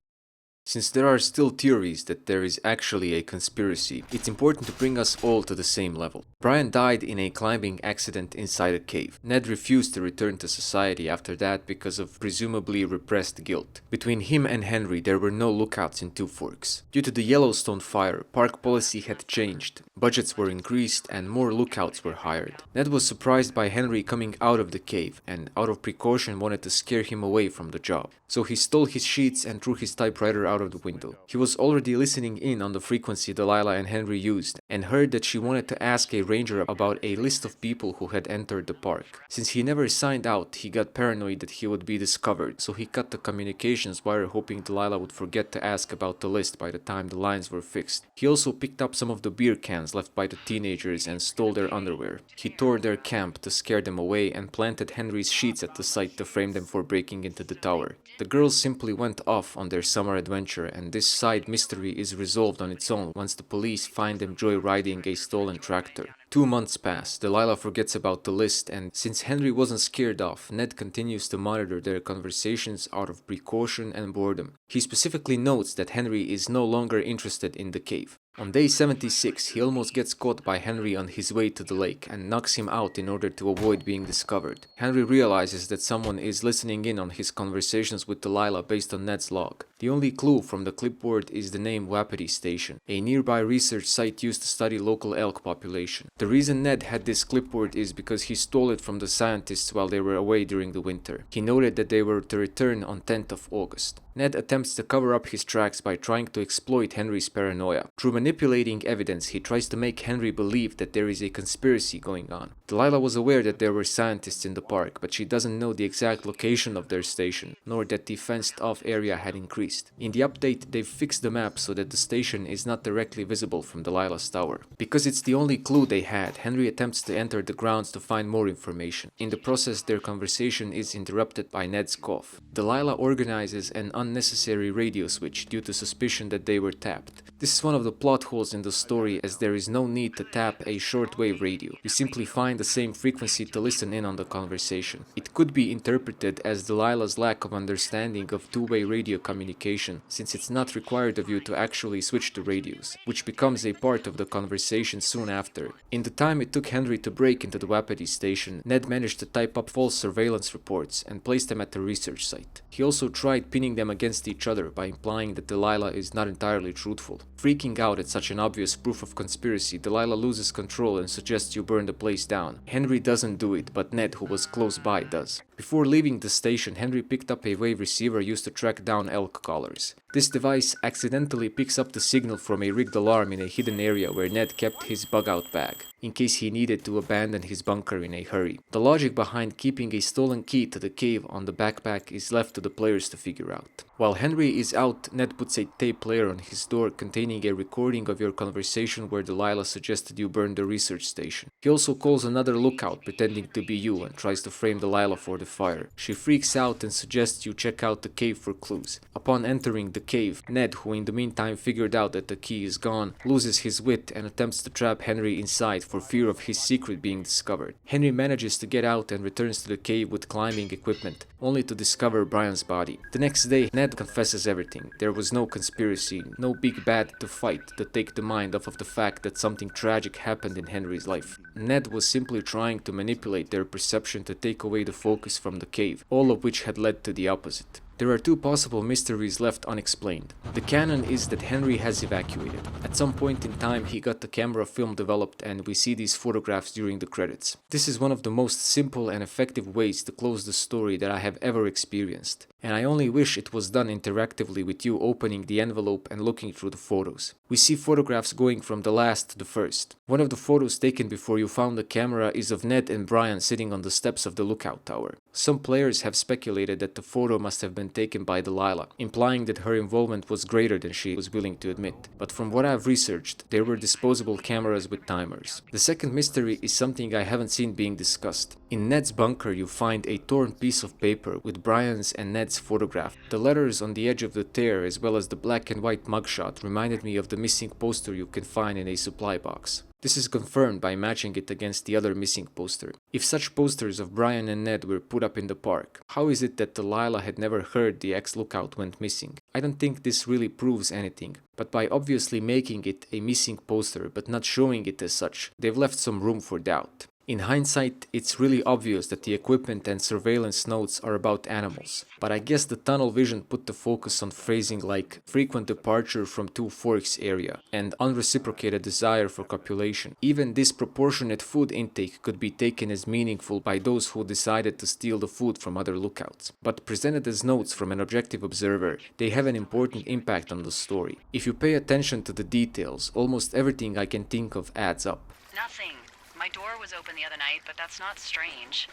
Since there are still theories that there is actually a conspiracy, it's important to bring us all to the same level. Brian died in a climbing accident inside a cave. Ned refused to return to society after that because of presumably repressed guilt. Between him and Henry, there were no lookouts in Two Forks. Due to the Yellowstone fire, park policy had changed. Budgets were increased and more lookouts were hired. Ned was surprised by Henry coming out of the cave and out of precaution wanted to scare him away from the job. So he stole his sheets and threw his typewriter out of the window. He was already listening in on the frequency Delilah and Henry used and heard that she wanted to ask a ranger about a list of people who had entered the park. Since he never signed out, he got paranoid that he would be discovered, so he cut the communications wire hoping Delilah would forget to ask about the list by the time the lines were fixed. He also picked up some of the beer cans left by the teenagers and stole their underwear. He tore their camp to scare them away and planted Henry's sheets at the site to frame them for breaking into the tower. The girls simply went off on their summer adventure, and this side mystery is resolved on its own once the police find them joyriding a stolen tractor. 2 months pass, Delilah forgets about the list, and since Henry wasn't scared off, Ned continues to monitor their conversations out of precaution and boredom. He specifically notes that Henry is no longer interested in the cave. On day 76, he almost gets caught by Henry on his way to the lake and knocks him out in order to avoid being discovered. Henry realizes that someone is listening in on his conversations with Delilah based on Ned's log. The only clue from the clipboard is the name Wapiti Station, a nearby research site used to study local elk population. The reason Ned had this clipboard is because he stole it from the scientists while they were away during the winter. He noted that they were to return on 10th of August. Ned attempts to cover up his tracks by trying to exploit Henry's paranoia. Through manipulating evidence, he tries to make Henry believe that there is a conspiracy going on. Delilah was aware that there were scientists in the park, but she doesn't know the exact location of their station, nor that the fenced-off area had increased. In the update, they've fixed the map so that the station is not directly visible from Delilah's tower. Because it's the only clue they had, Henry attempts to enter the grounds to find more information. In the process, their conversation is interrupted by Ned's cough. Delilah organizes an unnecessary radio switch due to suspicion that they were tapped. This is one of the plot holes in the story, as there is no need to tap a shortwave radio. You simply find the same frequency to listen in on the conversation. It could be interpreted as Delilah's lack of understanding of two-way radio communication, since it's not required of you to actually switch to radios, which becomes a part of the conversation soon after. In the time it took Henry to break into the Wapiti station, Ned managed to type up false surveillance reports and place them at the research site. He also tried pinning them against each other by implying that Delilah is not entirely truthful. Freaking out at such an obvious proof of conspiracy, Delilah loses control and suggests you burn the place down. Henry doesn't do it, but Ned, who was close by, does. Before leaving the station, Henry picked up a wave receiver used to track down elk callers. This device accidentally picks up the signal from a rigged alarm in a hidden area where Ned kept his bug-out bag, in case he needed to abandon his bunker in a hurry. The logic behind keeping a stolen key to the cave on the backpack is left to the players to figure out. While Henry is out, Ned puts a tape player on his door containing a recording of your conversation where Delilah suggested you burn the research station. He also calls another lookout pretending to be you and tries to frame Delilah for the fire. She freaks out and suggests you check out the cave for clues. Upon entering the cave, Ned, who in the meantime figured out that the key is gone, loses his wit and attempts to trap Henry inside for fear of his secret being discovered. Henry manages to get out and returns to the cave with climbing equipment, only to discover Brian's body. The next day, Ned confesses everything. There was no conspiracy, no big bad to fight to take the mind off of the fact that something tragic happened in Henry's life. Ned was simply trying to manipulate their perception to take away the focus from the cave, all of which had led to the opposite. There are two possible mysteries left unexplained. The canon is that Henry has evacuated. At some point in time, he got the camera film developed and we see these photographs during the credits. This is one of the most simple and effective ways to close the story that I have ever experienced. And I only wish it was done interactively with you opening the envelope and looking through the photos. We see photographs going from the last to the first. One of the photos taken before you found the camera is of Ned and Brian sitting on the steps of the lookout tower. Some players have speculated that the photo must have been taken by Delilah, implying that her involvement was greater than she was willing to admit. But from what I've researched, there were disposable cameras with timers. The second mystery is something I haven't seen being discussed. In Ned's bunker, you find a torn piece of paper with Brian's and Ned's photograph. The letters on the edge of the tear, as well as the black and white mugshot, reminded me of the missing poster you can find in a supply box. This is confirmed by matching it against the other missing poster. If such posters of Brian and Ned were put up in the park, how is it that Delilah had never heard the ex-lookout went missing? I don't think this really proves anything, but by obviously making it a missing poster but not showing it as such, they've left some room for doubt. In hindsight, it's really obvious that the equipment and surveillance notes are about animals, but I guess the tunnel vision put the focus on phrasing like frequent departure from Two Forks area and unreciprocated desire for copulation. Even disproportionate food intake could be taken as meaningful by those who decided to steal the food from other lookouts. But presented as notes from an objective observer, they have an important impact on the story. If you pay attention to the details, almost everything I can think of adds up. Nothing. My door was open the other night, but that's not strange.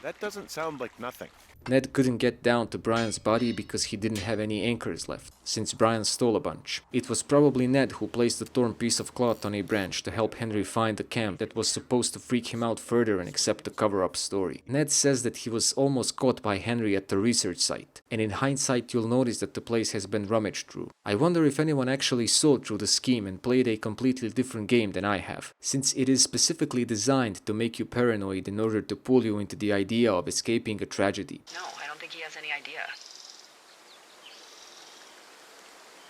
That doesn't sound like nothing. Ned couldn't get down to Brian's body because he didn't have any anchors left, since Brian stole a bunch. It was probably Ned who placed the torn piece of cloth on a branch to help Henry find the camp that was supposed to freak him out further and accept the cover-up story. Ned says that he was almost caught by Henry at the research site, and in hindsight you'll notice that the place has been rummaged through. I wonder if anyone actually saw through the scheme and played a completely different game than I have, since it is specifically designed to make you paranoid in order to pull you into the idea of escaping a tragedy. No, I don't think he has any idea.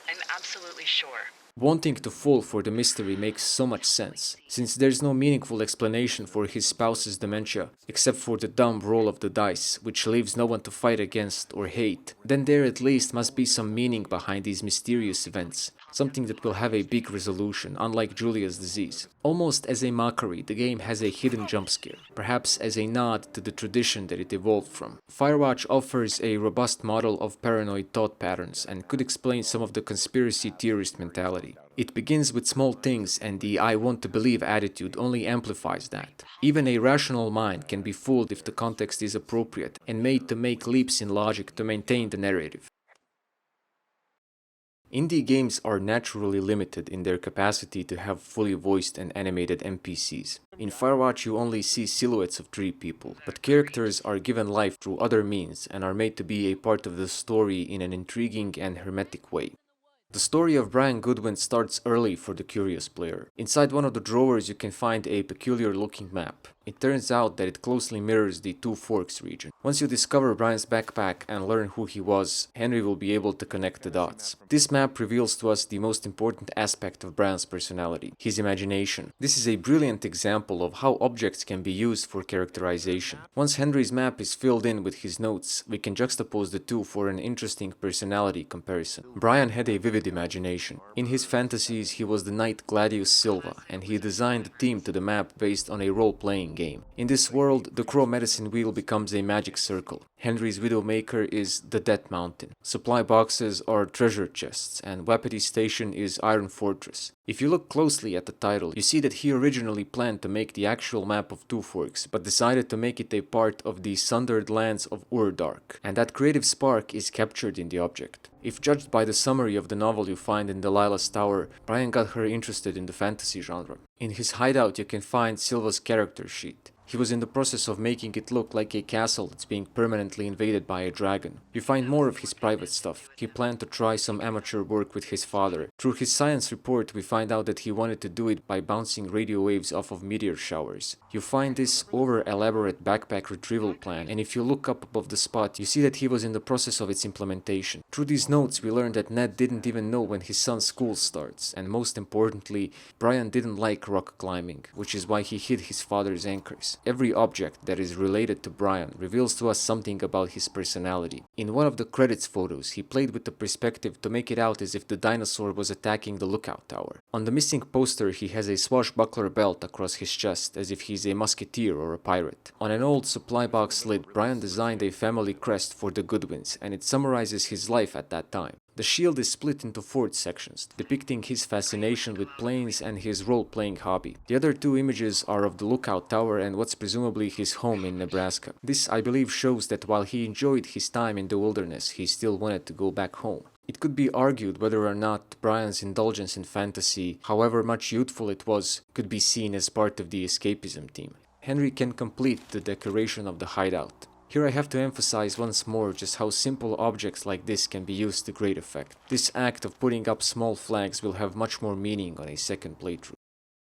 I'm absolutely sure Wanting to fall for the mystery makes so much sense, since there's no meaningful explanation for his spouse's dementia, except for the dumb roll of the dice, which leaves no one to fight against or hate. Then there at least must be some meaning behind these mysterious events, something that will have a big resolution, unlike Julia's disease. Almost as a mockery, the game has a hidden jump scare, perhaps as a nod to the tradition that it evolved from. Firewatch offers a robust model of paranoid thought patterns and could explain some of the conspiracy theorist mentality. It begins with small things, and the "I want to believe" attitude only amplifies that. Even a rational mind can be fooled if the context is appropriate and made to make leaps in logic to maintain the narrative. Indie games are naturally limited in their capacity to have fully voiced and animated NPCs. In Firewatch you only see silhouettes of 3 people, but characters are given life through other means and are made to be a part of the story in an intriguing and hermetic way. The story of Brian Goodwin starts early for the curious player. Inside one of the drawers you can find a peculiar looking map. It turns out that it closely mirrors the Two Forks region. Once you discover Brian's backpack and learn who he was, Henry will be able to connect the dots. This map reveals to us the most important aspect of Brian's personality, his imagination. This is a brilliant example of how objects can be used for characterization. Once Henry's map is filled in with his notes, we can juxtapose the two for an interesting personality comparison. Brian had a vivid imagination. In his fantasies, he was the knight Gladius Silva, and he designed the theme to the map based on a role-playing game. In this world, the Crow Medicine Wheel becomes a magic circle. Henry's Widowmaker is the Death Mountain. Supply boxes are treasure chests, and Wapiti Station is Iron Fortress. If you look closely at the title, you see that he originally planned to make the actual map of Two Forks, but decided to make it a part of the Sundered Lands of Urdark, and that creative spark is captured in the object. If judged by the summary of the novel you find in Delilah's Tower, Brian got her interested in the fantasy genre. In his hideout you can find Silva's character sheet. He was in the process of making it look like a castle that's being permanently invaded by a dragon. You find more of his private stuff. He planned to try some amateur work with his father. Through his science report, we find out that he wanted to do it by bouncing radio waves off of meteor showers. You find this over-elaborate backpack retrieval plan, and if you look up above the spot, you see that he was in the process of its implementation. Through these notes, we learned that Ned didn't even know when his son's school starts, and most importantly, Brian didn't like rock climbing, which is why he hid his father's anchors. Every object that is related to Brian reveals to us something about his personality. In one of the credits photos, he played with the perspective to make it out as if the dinosaur was attacking the lookout tower. On the missing poster, he has a swashbuckler belt across his chest, as if he's a musketeer or a pirate. On an old supply box lid, Brian designed a family crest for the Goodwins, and it summarizes his life at that time. The shield is split into 4 sections, depicting his fascination with planes and his role-playing hobby. The other 2 images are of the lookout tower and what's presumably his home in Nebraska. This, I believe, shows that while he enjoyed his time in the wilderness, he still wanted to go back home. It could be argued whether or not Brian's indulgence in fantasy, however much youthful it was, could be seen as part of the escapism theme. Henry can complete the decoration of the hideout. Here I have to emphasize once more just how simple objects like this can be used to great effect. This act of putting up small flags will have much more meaning on a second playthrough.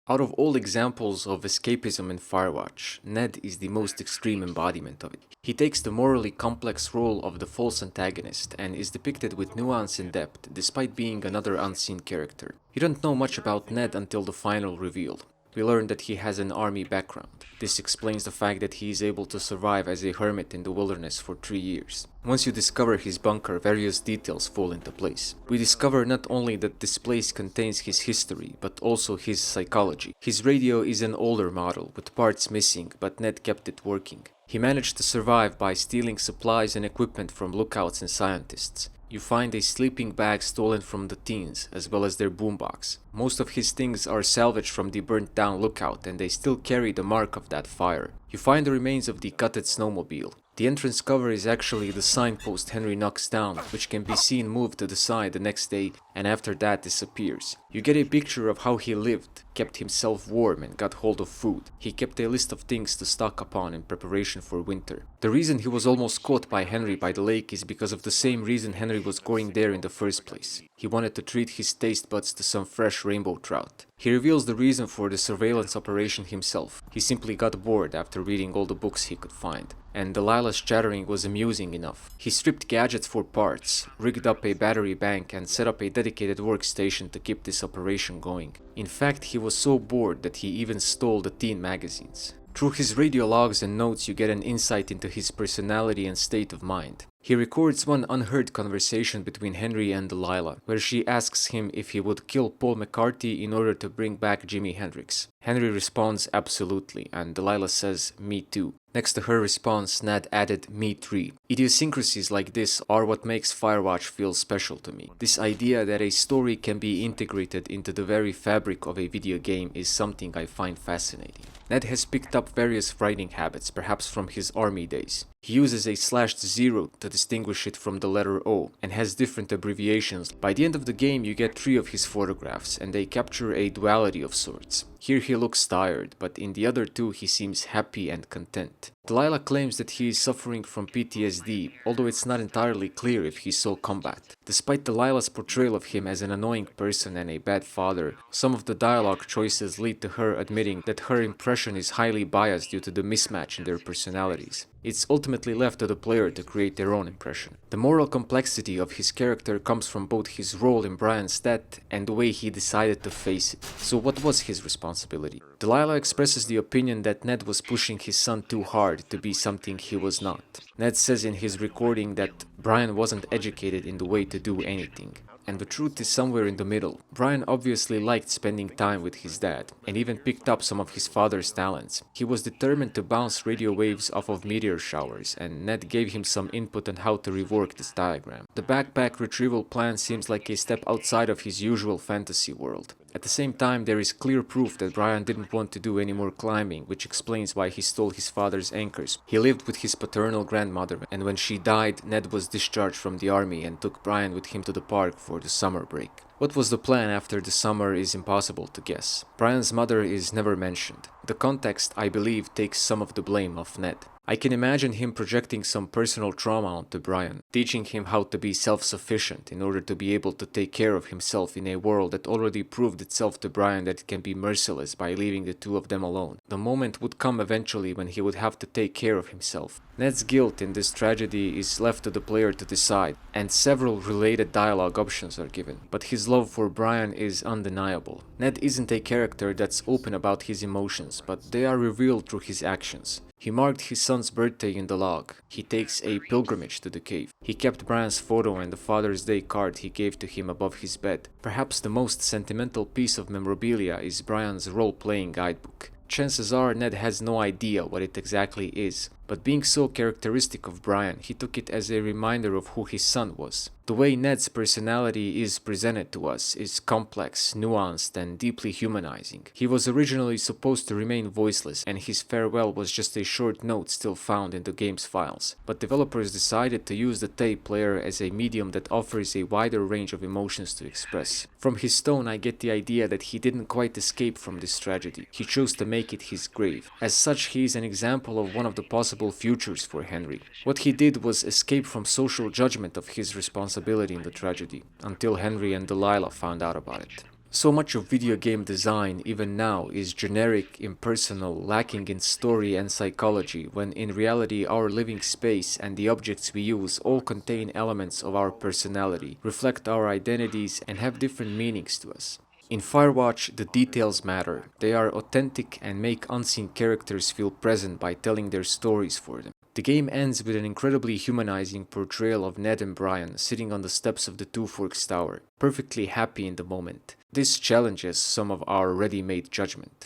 Out of all examples of escapism in Firewatch, Ned is the most extreme embodiment of it. He takes the morally complex role of the false antagonist and is depicted with nuance and depth, despite being another unseen character. You don't know much about Ned until the final reveal. We learn that he has an army background. This explains the fact that he is able to survive as a hermit in the wilderness for 3 years. Once you discover his bunker, various details fall into place. We discover not only that this place contains his history, but also his psychology. His radio is an older model, with parts missing, but Ned kept it working. He managed to survive by stealing supplies and equipment from lookouts and scientists. You find a sleeping bag stolen from the teens, as well as their boombox. Most of his things are salvaged from the burnt down lookout, and they still carry the mark of that fire. You find the remains of the gutted snowmobile. The entrance cover is actually the signpost Henry knocks down, which can be seen moved to the side the next day and after that disappears. You get a picture of how he lived, kept himself warm and got hold of food. He kept a list of things to stock upon in preparation for winter. The reason he was almost caught by Henry by the lake is because of the same reason Henry was going there in the first place. He wanted to treat his taste buds to some fresh rainbow trout. He reveals the reason for the surveillance operation himself. He simply got bored after reading all the books he could find. And Delilah's chattering was amusing enough. He stripped gadgets for parts, rigged up a battery bank, and set up a dedicated workstation to keep this this operation going. In fact, he was so bored that he even stole the teen magazines. Through his radio logs and notes, you get an insight into his personality and state of mind. He records one unheard conversation between Henry and Delilah, where she asks him if he would kill Paul McCartney in order to bring back Jimi Hendrix. Henry responds absolutely, and Delilah says, "Me too." Next to her response, Ned added, "Me three." Idiosyncrasies like this are what makes Firewatch feel special to me. This idea that a story can be integrated into the very fabric of a video game is something I find fascinating. Ned has picked up various writing habits, perhaps from his army days. He uses a /0 to distinguish it from the letter O, and has different abbreviations. By the end of the game, you get 3 of his photographs, and they capture a duality of sorts. Here he looks tired, but in the other 2 he seems happy and content. Delilah claims that he is suffering from PTSD, although it's not entirely clear if he saw combat. Despite Delilah's portrayal of him as an annoying person and a bad father, some of the dialogue choices lead to her admitting that her impression is highly biased due to the mismatch in their personalities. It's ultimately left to the player to create their own impression. The moral complexity of his character comes from both his role in Brian's death and the way he decided to face it. So what was his responsibility? Delilah expresses the opinion that Ned was pushing his son too hard to be something he was not. Ned says in his recording that Brian wasn't educated in the way to do anything. And the truth is somewhere in the middle. Brian obviously liked spending time with his dad, and even picked up some of his father's talents. He was determined to bounce radio waves off of meteor showers, and Ned gave him some input on how to rework this diagram. The backpack retrieval plan seems like a step outside of his usual fantasy world. At the same time, there is clear proof that Brian didn't want to do any more climbing, which explains why he stole his father's anchors. He lived with his paternal grandmother, and when she died, Ned was discharged from the army and took Brian with him to the park for the summer break. What was the plan after the summer is impossible to guess. Brian's mother is never mentioned. The context, I believe, takes some of the blame off Ned. I can imagine him projecting some personal trauma onto Brian, teaching him how to be self-sufficient in order to be able to take care of himself in a world that already proved itself to Brian that it can be merciless by leaving the 2 of them alone. The moment would come eventually when he would have to take care of himself. Ned's guilt in this tragedy is left to the player to decide, and several related dialogue options are given, but his love for Brian is undeniable. Ned isn't a character that's open about his emotions, but they are revealed through his actions. He marked his son's birthday in the log. He takes a pilgrimage to the cave. He kept Brian's photo and the Father's Day card he gave to him above his bed. Perhaps the most sentimental piece of memorabilia is Brian's role-playing guidebook. Chances are Ned has no idea what it exactly is, but being so characteristic of Brian, he took it as a reminder of who his son was. The way Ned's personality is presented to us is complex, nuanced, and deeply humanizing. He was originally supposed to remain voiceless, and his farewell was just a short note still found in the game's files. But developers decided to use the tape player as a medium that offers a wider range of emotions to express. From his tone, I get the idea that he didn't quite escape from this tragedy. He chose to make it his grave. As such, he is an example of one of the possible futures for Henry. What he did was escape from social judgment of his responsibility in the tragedy, until Henry and Delilah found out about it. So much of video game design, even now, is generic, impersonal, lacking in story and psychology, when in reality our living space and the objects we use all contain elements of our personality, reflect our identities, and have different meanings to us. In Firewatch, the details matter. They are authentic and make unseen characters feel present by telling their stories for them. The game ends with an incredibly humanizing portrayal of Ned and Brian sitting on the steps of the Two Forks Tower, perfectly happy in the moment. This challenges some of our ready-made judgment.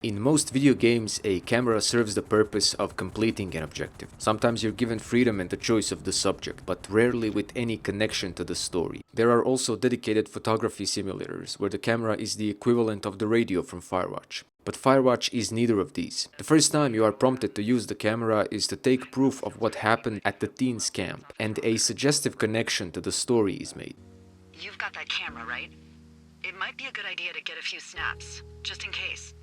In most video games, a camera serves the purpose of completing an objective. Sometimes you're given freedom and the choice of the subject, but rarely with any connection to the story. There are also dedicated photography simulators, where the camera is the equivalent of the radio from Firewatch. But Firewatch is neither of these. The first time you are prompted to use the camera is to take proof of what happened at the teens' camp, and a suggestive connection to the story is made. You've got that camera, right? It might be a good idea to get a few snaps, just in case.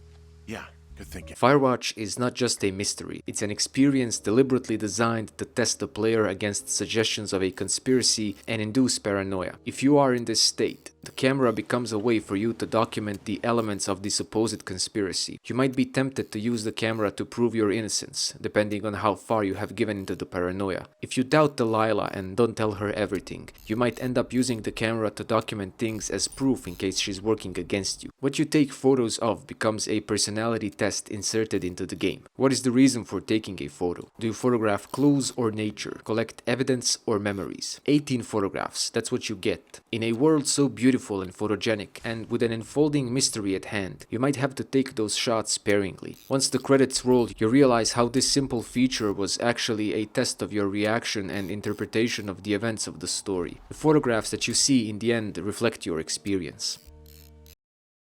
Yeah, good thinking. Firewatch is not just a mystery, it's an experience deliberately designed to test the player against suggestions of a conspiracy and induce paranoia. If you are in this state, The camera becomes a way for you to document the elements of the supposed conspiracy. You might be tempted to use the camera to prove your innocence, depending on how far you have given into the paranoia. If you doubt Delilah and don't tell her everything, you might end up using the camera to document things as proof in case she's working against you. What you take photos of becomes a personality test inserted into the game. What is the reason for taking a photo? Do you photograph clues or nature, collect evidence or memories? 18 photographs, that's what you get. In a world so beautiful and photogenic, and with an unfolding mystery at hand, you might have to take those shots sparingly. Once the credits roll, you realize how this simple feature was actually a test of your reaction and interpretation of the events of the story. The photographs that you see in the end reflect your experience.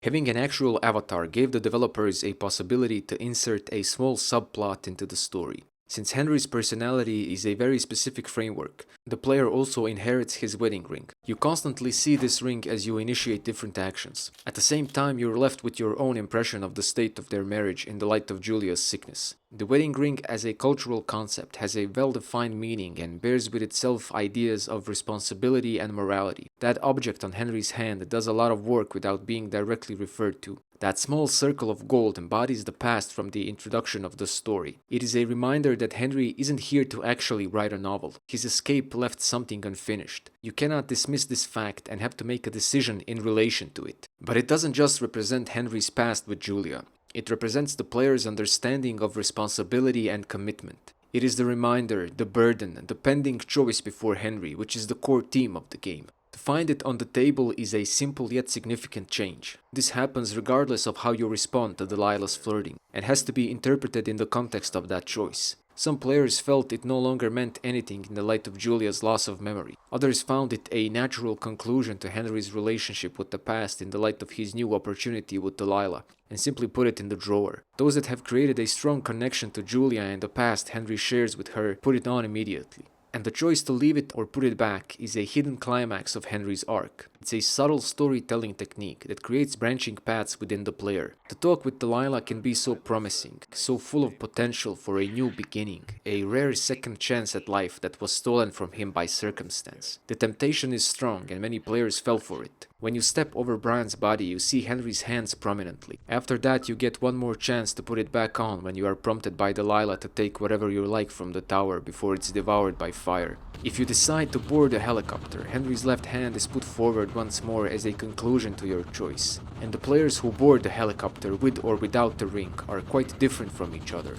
Having an actual avatar gave the developers a possibility to insert a small subplot into the story. Since Henry's personality is a very specific framework, the player also inherits his wedding ring. You constantly see this ring as you initiate different actions. At the same time, you're left with your own impression of the state of their marriage in the light of Julia's sickness. The wedding ring as a cultural concept has a well-defined meaning and bears with itself ideas of responsibility and morality. That object on Henry's hand does a lot of work without being directly referred to. That small circle of gold embodies the past from the introduction of the story. It is a reminder that Henry isn't here to actually write a novel. His escape left something unfinished. You cannot dismiss this fact and have to make a decision in relation to it. But it doesn't just represent Henry's past with Julia. It represents the player's understanding of responsibility and commitment. It is the reminder, the burden, the pending choice before Henry, which is the core theme of the game. To find it on the table is a simple yet significant change. This happens regardless of how you respond to Delilah's flirting, and has to be interpreted in the context of that choice. Some players felt it no longer meant anything in the light of Julia's loss of memory. Others found it a natural conclusion to Henry's relationship with the past in the light of his new opportunity with Delilah, and simply put it in the drawer. Those that have created a strong connection to Julia and the past Henry shares with her put it on immediately. And the choice to leave it or put it back is a hidden climax of Henry's arc. It's a subtle storytelling technique that creates branching paths within the player. The talk with Delilah can be so promising, so full of potential for a new beginning, a rare second chance at life that was stolen from him by circumstance. The temptation is strong and many players fell for it. When you step over Brian's body, you see Henry's hands prominently. After that, you get one more chance to put it back on when you are prompted by Delilah to take whatever you like from the tower before it's devoured by fire. If you decide to board a helicopter, Henry's left hand is put forward once more as a conclusion to your choice. And the players who board the helicopter with or without the ring are quite different from each other.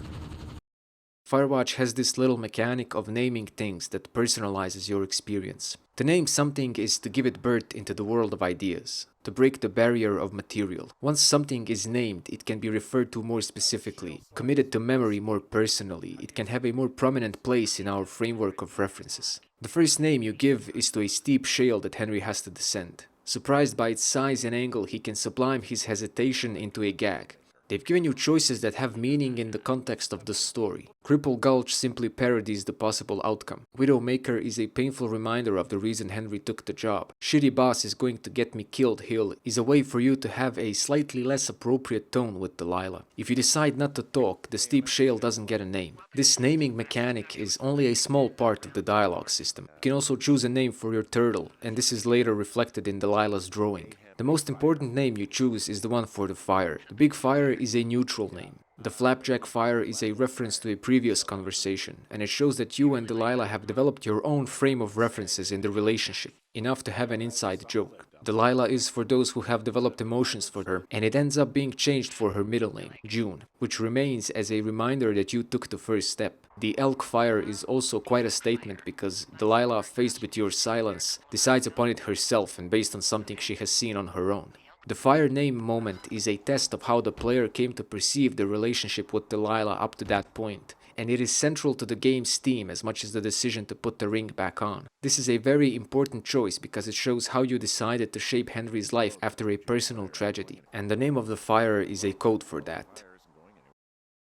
Firewatch has this little mechanic of naming things that personalizes your experience. To name something is to give it birth into the world of ideas, to break the barrier of material. Once something is named, it can be referred to more specifically, committed to memory more personally. It can have a more prominent place in our framework of references. The first name you give is to a steep shale that Henry has to descend. Surprised by its size and angle, he can sublime his hesitation into a gag. They've given you choices that have meaning in the context of the story. Cripple Gulch simply parodies the possible outcome. Widowmaker is a painful reminder of the reason Henry took the job. Shitty Boss is going to get me killed Hill is a way for you to have a slightly less appropriate tone with Delilah. If you decide not to talk, the steep shale doesn't get a name. This naming mechanic is only a small part of the dialogue system. You can also choose a name for your turtle, and this is later reflected in Delilah's drawing. The most important name you choose is the one for the fire. The big fire is a neutral name. The flapjack fire is a reference to a previous conversation, and it shows that you and Delilah have developed your own frame of references in the relationship, enough to have an inside joke. Delilah is for those who have developed emotions for her, and it ends up being changed for her middle name, June, which remains as a reminder that you took the first step. The elk fire is also quite a statement because Delilah, faced with your silence, decides upon it herself and based on something she has seen on her own. The fire name moment is a test of how the player came to perceive the relationship with Delilah up to that point, and it is central to the game's theme as much as the decision to put the ring back on. This is a very important choice because it shows how you decided to shape Henry's life after a personal tragedy, and the name of the fire is a code for that.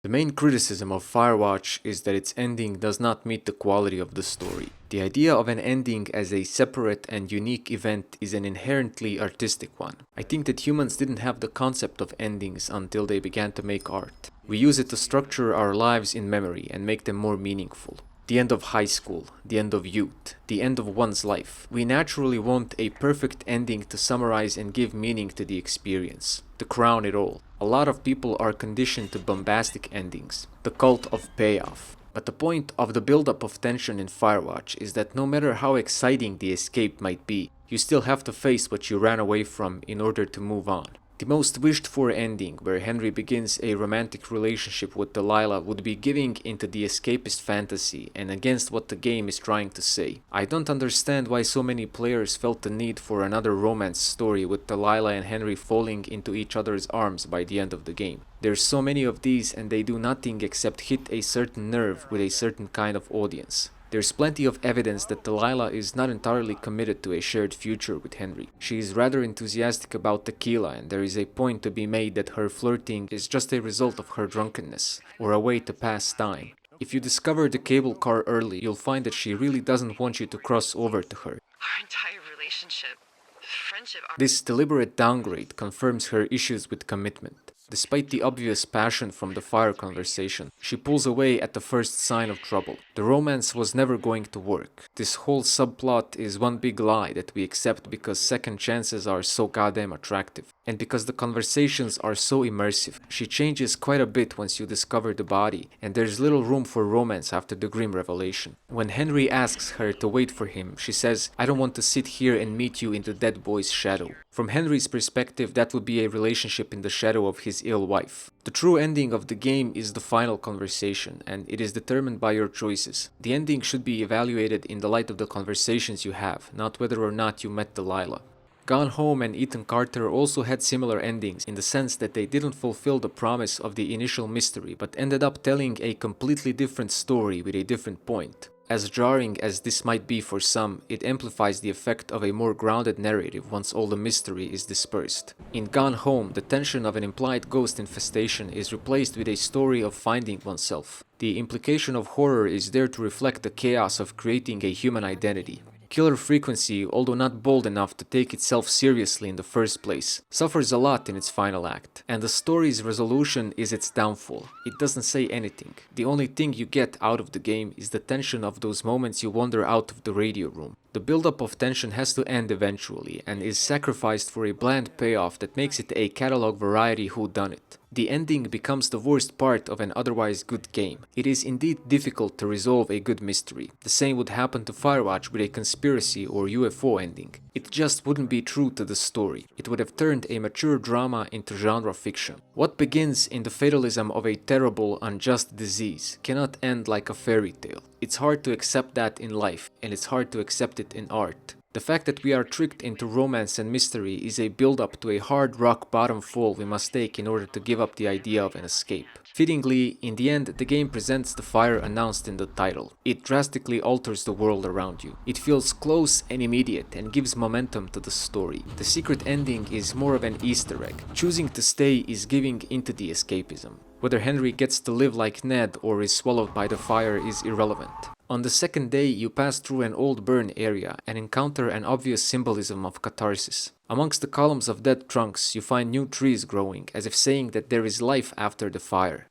The main criticism of Firewatch is that its ending does not meet the quality of the story. The idea of an ending as a separate and unique event is an inherently artistic one. I think that humans didn't have the concept of endings until they began to make art. We use it to structure our lives in memory and make them more meaningful. The end of high school, the end of youth, the end of one's life. We naturally want a perfect ending to summarize and give meaning to the experience, to crown it all. A lot of people are conditioned to bombastic endings, the cult of payoff. But the point of the buildup of tension in Firewatch is that no matter how exciting the escape might be, you still have to face what you ran away from in order to move on. The most wished for ending, where Henry begins a romantic relationship with Delilah, would be giving into the escapist fantasy and against what the game is trying to say. I don't understand why so many players felt the need for another romance story with Delilah and Henry falling into each other's arms by the end of the game. There's so many of these and they do nothing except hit a certain nerve with a certain kind of audience. There's plenty of evidence that Delilah is not entirely committed to a shared future with Henry. She is rather enthusiastic about tequila, and there is a point to be made that her flirting is just a result of her drunkenness, or a way to pass time. If you discover the cable car early, you'll find that she really doesn't want you to cross over to her. Our entire relationship, friendship... This deliberate downgrade confirms her issues with commitment. Despite the obvious passion from the fire conversation, she pulls away at the first sign of trouble. The romance was never going to work. This whole subplot is one big lie that we accept because second chances are so goddamn attractive. And because the conversations are so immersive. She changes quite a bit once you discover the body, and there's little room for romance after the grim revelation. When Henry asks her to wait for him, she says, "I don't want to sit here and meet you in the dead boy's shadow." From Henry's perspective, that would be a relationship in the shadow of his ill wife. The true ending of the game is the final conversation, and it is determined by your choices. The ending should be evaluated in the light of the conversations you have, not whether or not you met Delilah. Gone Home and Ethan Carter also had similar endings in the sense that they didn't fulfill the promise of the initial mystery but ended up telling a completely different story with a different point. As jarring as this might be for some, it amplifies the effect of a more grounded narrative once all the mystery is dispersed. In Gone Home, the tension of an implied ghost infestation is replaced with a story of finding oneself. The implication of horror is there to reflect the chaos of creating a human identity. Killer Frequency, although not bold enough to take itself seriously in the first place, suffers a lot in its final act, and the story's resolution is its downfall. It doesn't say anything. The only thing you get out of the game is the tension of those moments you wander out of the radio room. The buildup of tension has to end eventually, and is sacrificed for a bland payoff that makes it a catalog variety whodunit. The ending becomes the worst part of an otherwise good game. It is indeed difficult to resolve a good mystery. The same would happen to Firewatch with a conspiracy or UFO ending. It just wouldn't be true to the story. It would have turned a mature drama into genre fiction. What begins in the fatalism of a terrible, unjust disease cannot end like a fairy tale. It's hard to accept that in life, and it's hard to accept it in art. The fact that we are tricked into romance and mystery is a build-up to a hard rock bottom fall we must take in order to give up the idea of an escape. Fittingly, in the end, the game presents the fire announced in the title. It drastically alters the world around you. It feels close and immediate and gives momentum to the story. The secret ending is more of an Easter egg. Choosing to stay is giving into the escapism. Whether Henry gets to live like Ned or is swallowed by the fire is irrelevant. On the second day, you pass through an old burn area and encounter an obvious symbolism of catharsis. Amongst the columns of dead trunks, you find new trees growing, as if saying that there is life after the fire.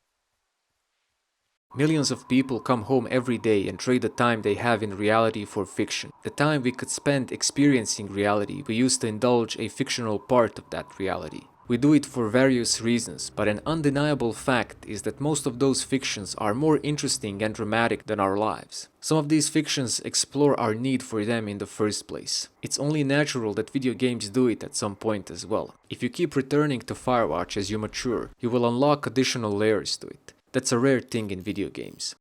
Millions of people come home every day and trade the time they have in reality for fiction. The time we could spend experiencing reality, we use to indulge a fictional part of that reality. We do it for various reasons, but an undeniable fact is that most of those fictions are more interesting and dramatic than our lives. Some of these fictions explore our need for them in the first place. It's only natural that video games do it at some point as well. If you keep returning to Firewatch as you mature, you will unlock additional layers to it. That's a rare thing in video games.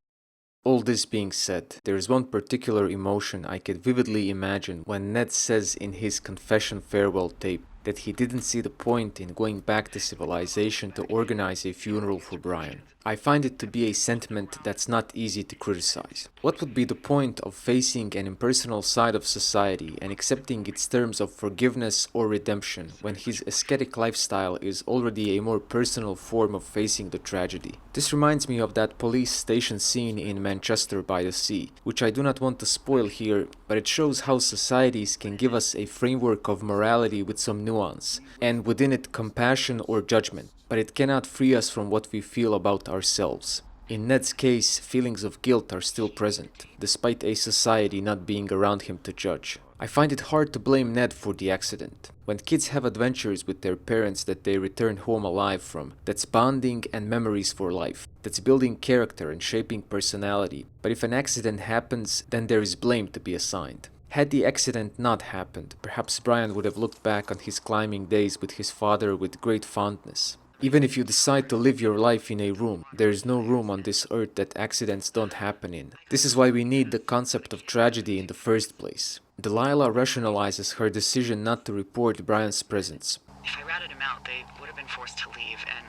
All this being said, there is one particular emotion I could vividly imagine when Ned says in his confession farewell tape that he didn't see the point in going back to civilization to organize a funeral for Brian. I find it to be a sentiment that's not easy to criticize. What would be the point of facing an impersonal side of society and accepting its terms of forgiveness or redemption when his ascetic lifestyle is already a more personal form of facing the tragedy? This reminds me of that police station scene in Manchester by the Sea, which I do not want to spoil here, but it shows how societies can give us a framework of morality with some nuance, and within it compassion or judgment, but it cannot free us from what we feel about ourselves. In Ned's case, feelings of guilt are still present, despite a society not being around him to judge. I find it hard to blame Ned for the accident. When kids have adventures with their parents that they return home alive from, that's bonding and memories for life. That's building character and shaping personality. But if an accident happens, then there is blame to be assigned. Had the accident not happened, perhaps Brian would have looked back on his climbing days with his father with great fondness. Even if you decide to live your life in a room, there is no room on this earth that accidents don't happen in. This is why we need the concept of tragedy in the first place. Delilah rationalizes her decision not to report Brian's presence. If I ratted him out, they would have been forced to leave, and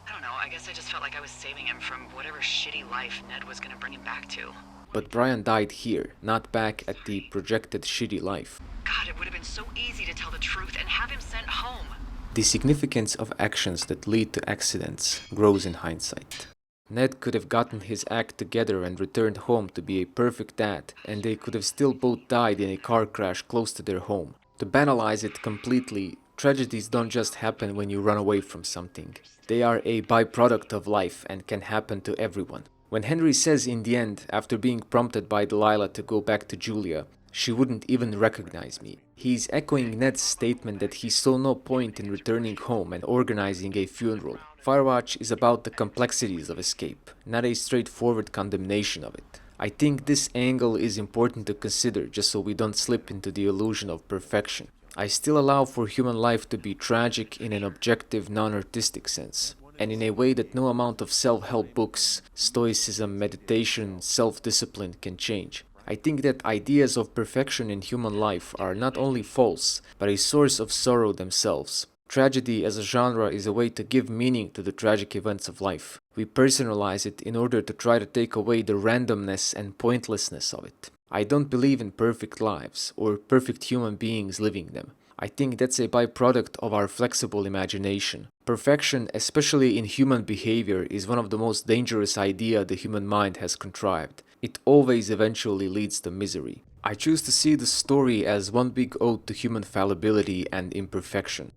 I don't know, I guess I just felt like I was saving him from whatever shitty life Ned was gonna bring him back to. But Brian died here, not back at the projected shitty life. God, it would have been so easy to tell the truth and have him sent home. The significance of actions that lead to accidents grows in hindsight. Ned could have gotten his act together and returned home to be a perfect dad, and they could have still both died in a car crash close to their home. To banalize it completely, tragedies don't just happen when you run away from something. They are a byproduct of life and can happen to everyone. When Henry says in the end, after being prompted by Delilah to go back to Julia, she wouldn't even recognize me, he's echoing Ned's statement that he saw no point in returning home and organizing a funeral. Firewatch is about the complexities of escape, not a straightforward condemnation of it. I think this angle is important to consider just so we don't slip into the illusion of perfection. I still allow for human life to be tragic in an objective, non-artistic sense, and in a way that no amount of self-help books, stoicism, meditation, self-discipline can change. I think that ideas of perfection in human life are not only false, but a source of sorrow themselves. Tragedy as a genre is a way to give meaning to the tragic events of life. We personalize it in order to try to take away the randomness and pointlessness of it. I don't believe in perfect lives or perfect human beings living them. I think that's a byproduct of our flexible imagination. Perfection, especially in human behavior, is one of the most dangerous ideas the human mind has contrived. It always eventually leads to misery. I choose to see the story as one big ode to human fallibility and imperfection.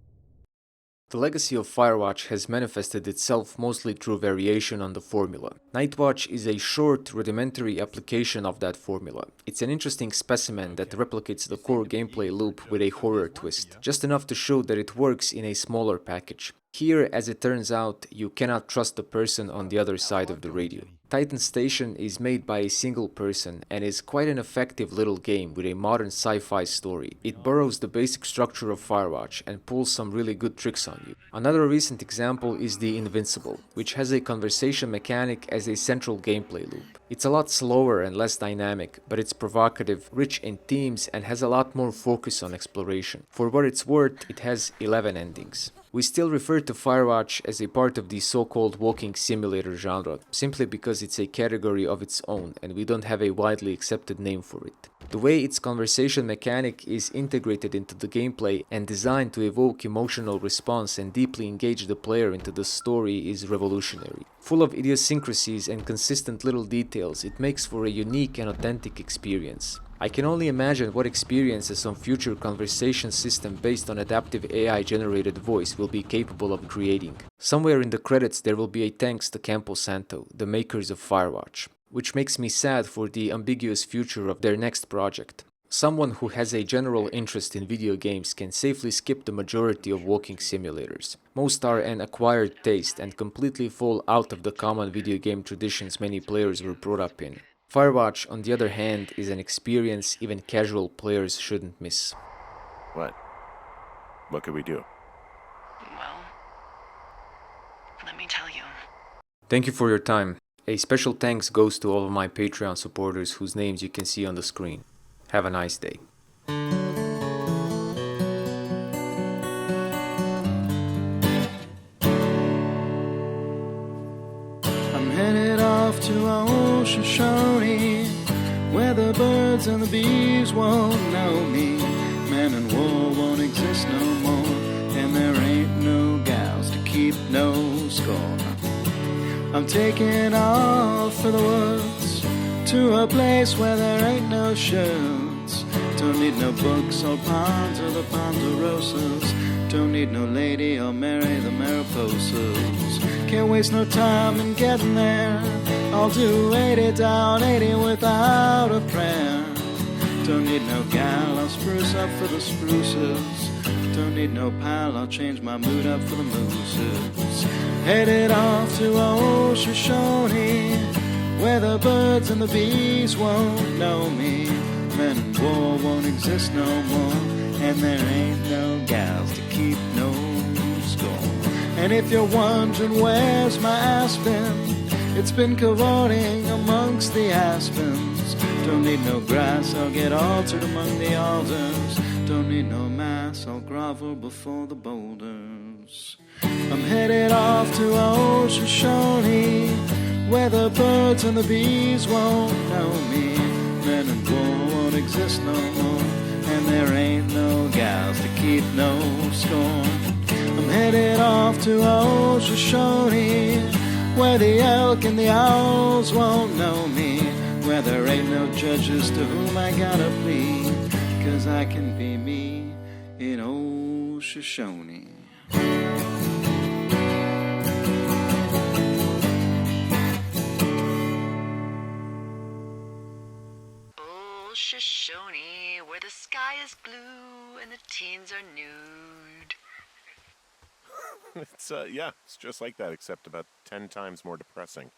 The legacy of Firewatch has manifested itself mostly through variation on the formula. Nightwatch is a short, rudimentary application of that formula. It's an interesting specimen that replicates the core gameplay loop with a horror twist, just enough to show that it works in a smaller package. Here, as it turns out, you cannot trust the person on the other side of the radio. Titan Station is made by a single person and is quite an effective little game with a modern sci-fi story. It borrows the basic structure of Firewatch and pulls some really good tricks on you. Another recent example is The Invincible, which has a conversation mechanic as a central gameplay loop. It's a lot slower and less dynamic, but it's provocative, rich in themes, and has a lot more focus on exploration. For what it's worth, it has 11 endings. We still refer to Firewatch as a part of the so-called walking simulator genre, simply because it's a category of its own and we don't have a widely accepted name for it. The way its conversation mechanic is integrated into the gameplay and designed to evoke emotional response and deeply engage the player into the story is revolutionary. Full of idiosyncrasies and consistent little details, it makes for a unique and authentic experience. I can only imagine what experiences some future conversation system based on adaptive AI-generated voice will be capable of creating. Somewhere in the credits there will be a thanks to Campo Santo, the makers of Firewatch, which makes me sad for the ambiguous future of their next project. Someone who has a general interest in video games can safely skip the majority of walking simulators. Most are an acquired taste and completely fall out of the common video game traditions many players were brought up in. Firewatch, on the other hand, is an experience even casual players shouldn't miss. What? What could we do? Well, let me tell you. Thank you for your time. A special thanks goes to all of my Patreon supporters whose names you can see on the screen. Have a nice day. I'm headed off to Shoshone, where the birds and the bees won't know me. Man and war won't exist no more, and there ain't no gals to keep no score. I'm taking off for the woods, to a place where there ain't no shoots, Don't need no books or ponds or the ponderosas. Don't need no lady or marry the Mariposas. Can't waste no time in getting there. I'll do 80 down, 80 without a prayer. Don't need no gal, I'll spruce up for the spruces. Don't need no pal, I'll change my mood up for the mooses. Headed off to Shoshone, where the birds and the bees won't know me. Men and war won't exist no more, and there ain't no gals to keep no score. And if you're wondering where's my aspen, it's been cavorting amongst the aspens. Don't need no grass, I'll get altered among the alders. Don't need no mass, I'll grovel before the boulders. I'm headed off to Shoshone, where the birds and the bees won't know me. Men and war won't exist no more, and there ain't no gals to keep no score. I'm headed off to Shoshone, where the elk and the owls won't know me, where there ain't no judges to whom I gotta plead, 'cause I can be me in old Shoshone. Old Shoshone, where the sky is blue and the teens are nude. It's yeah, it's just like that, except about 10 times more depressing.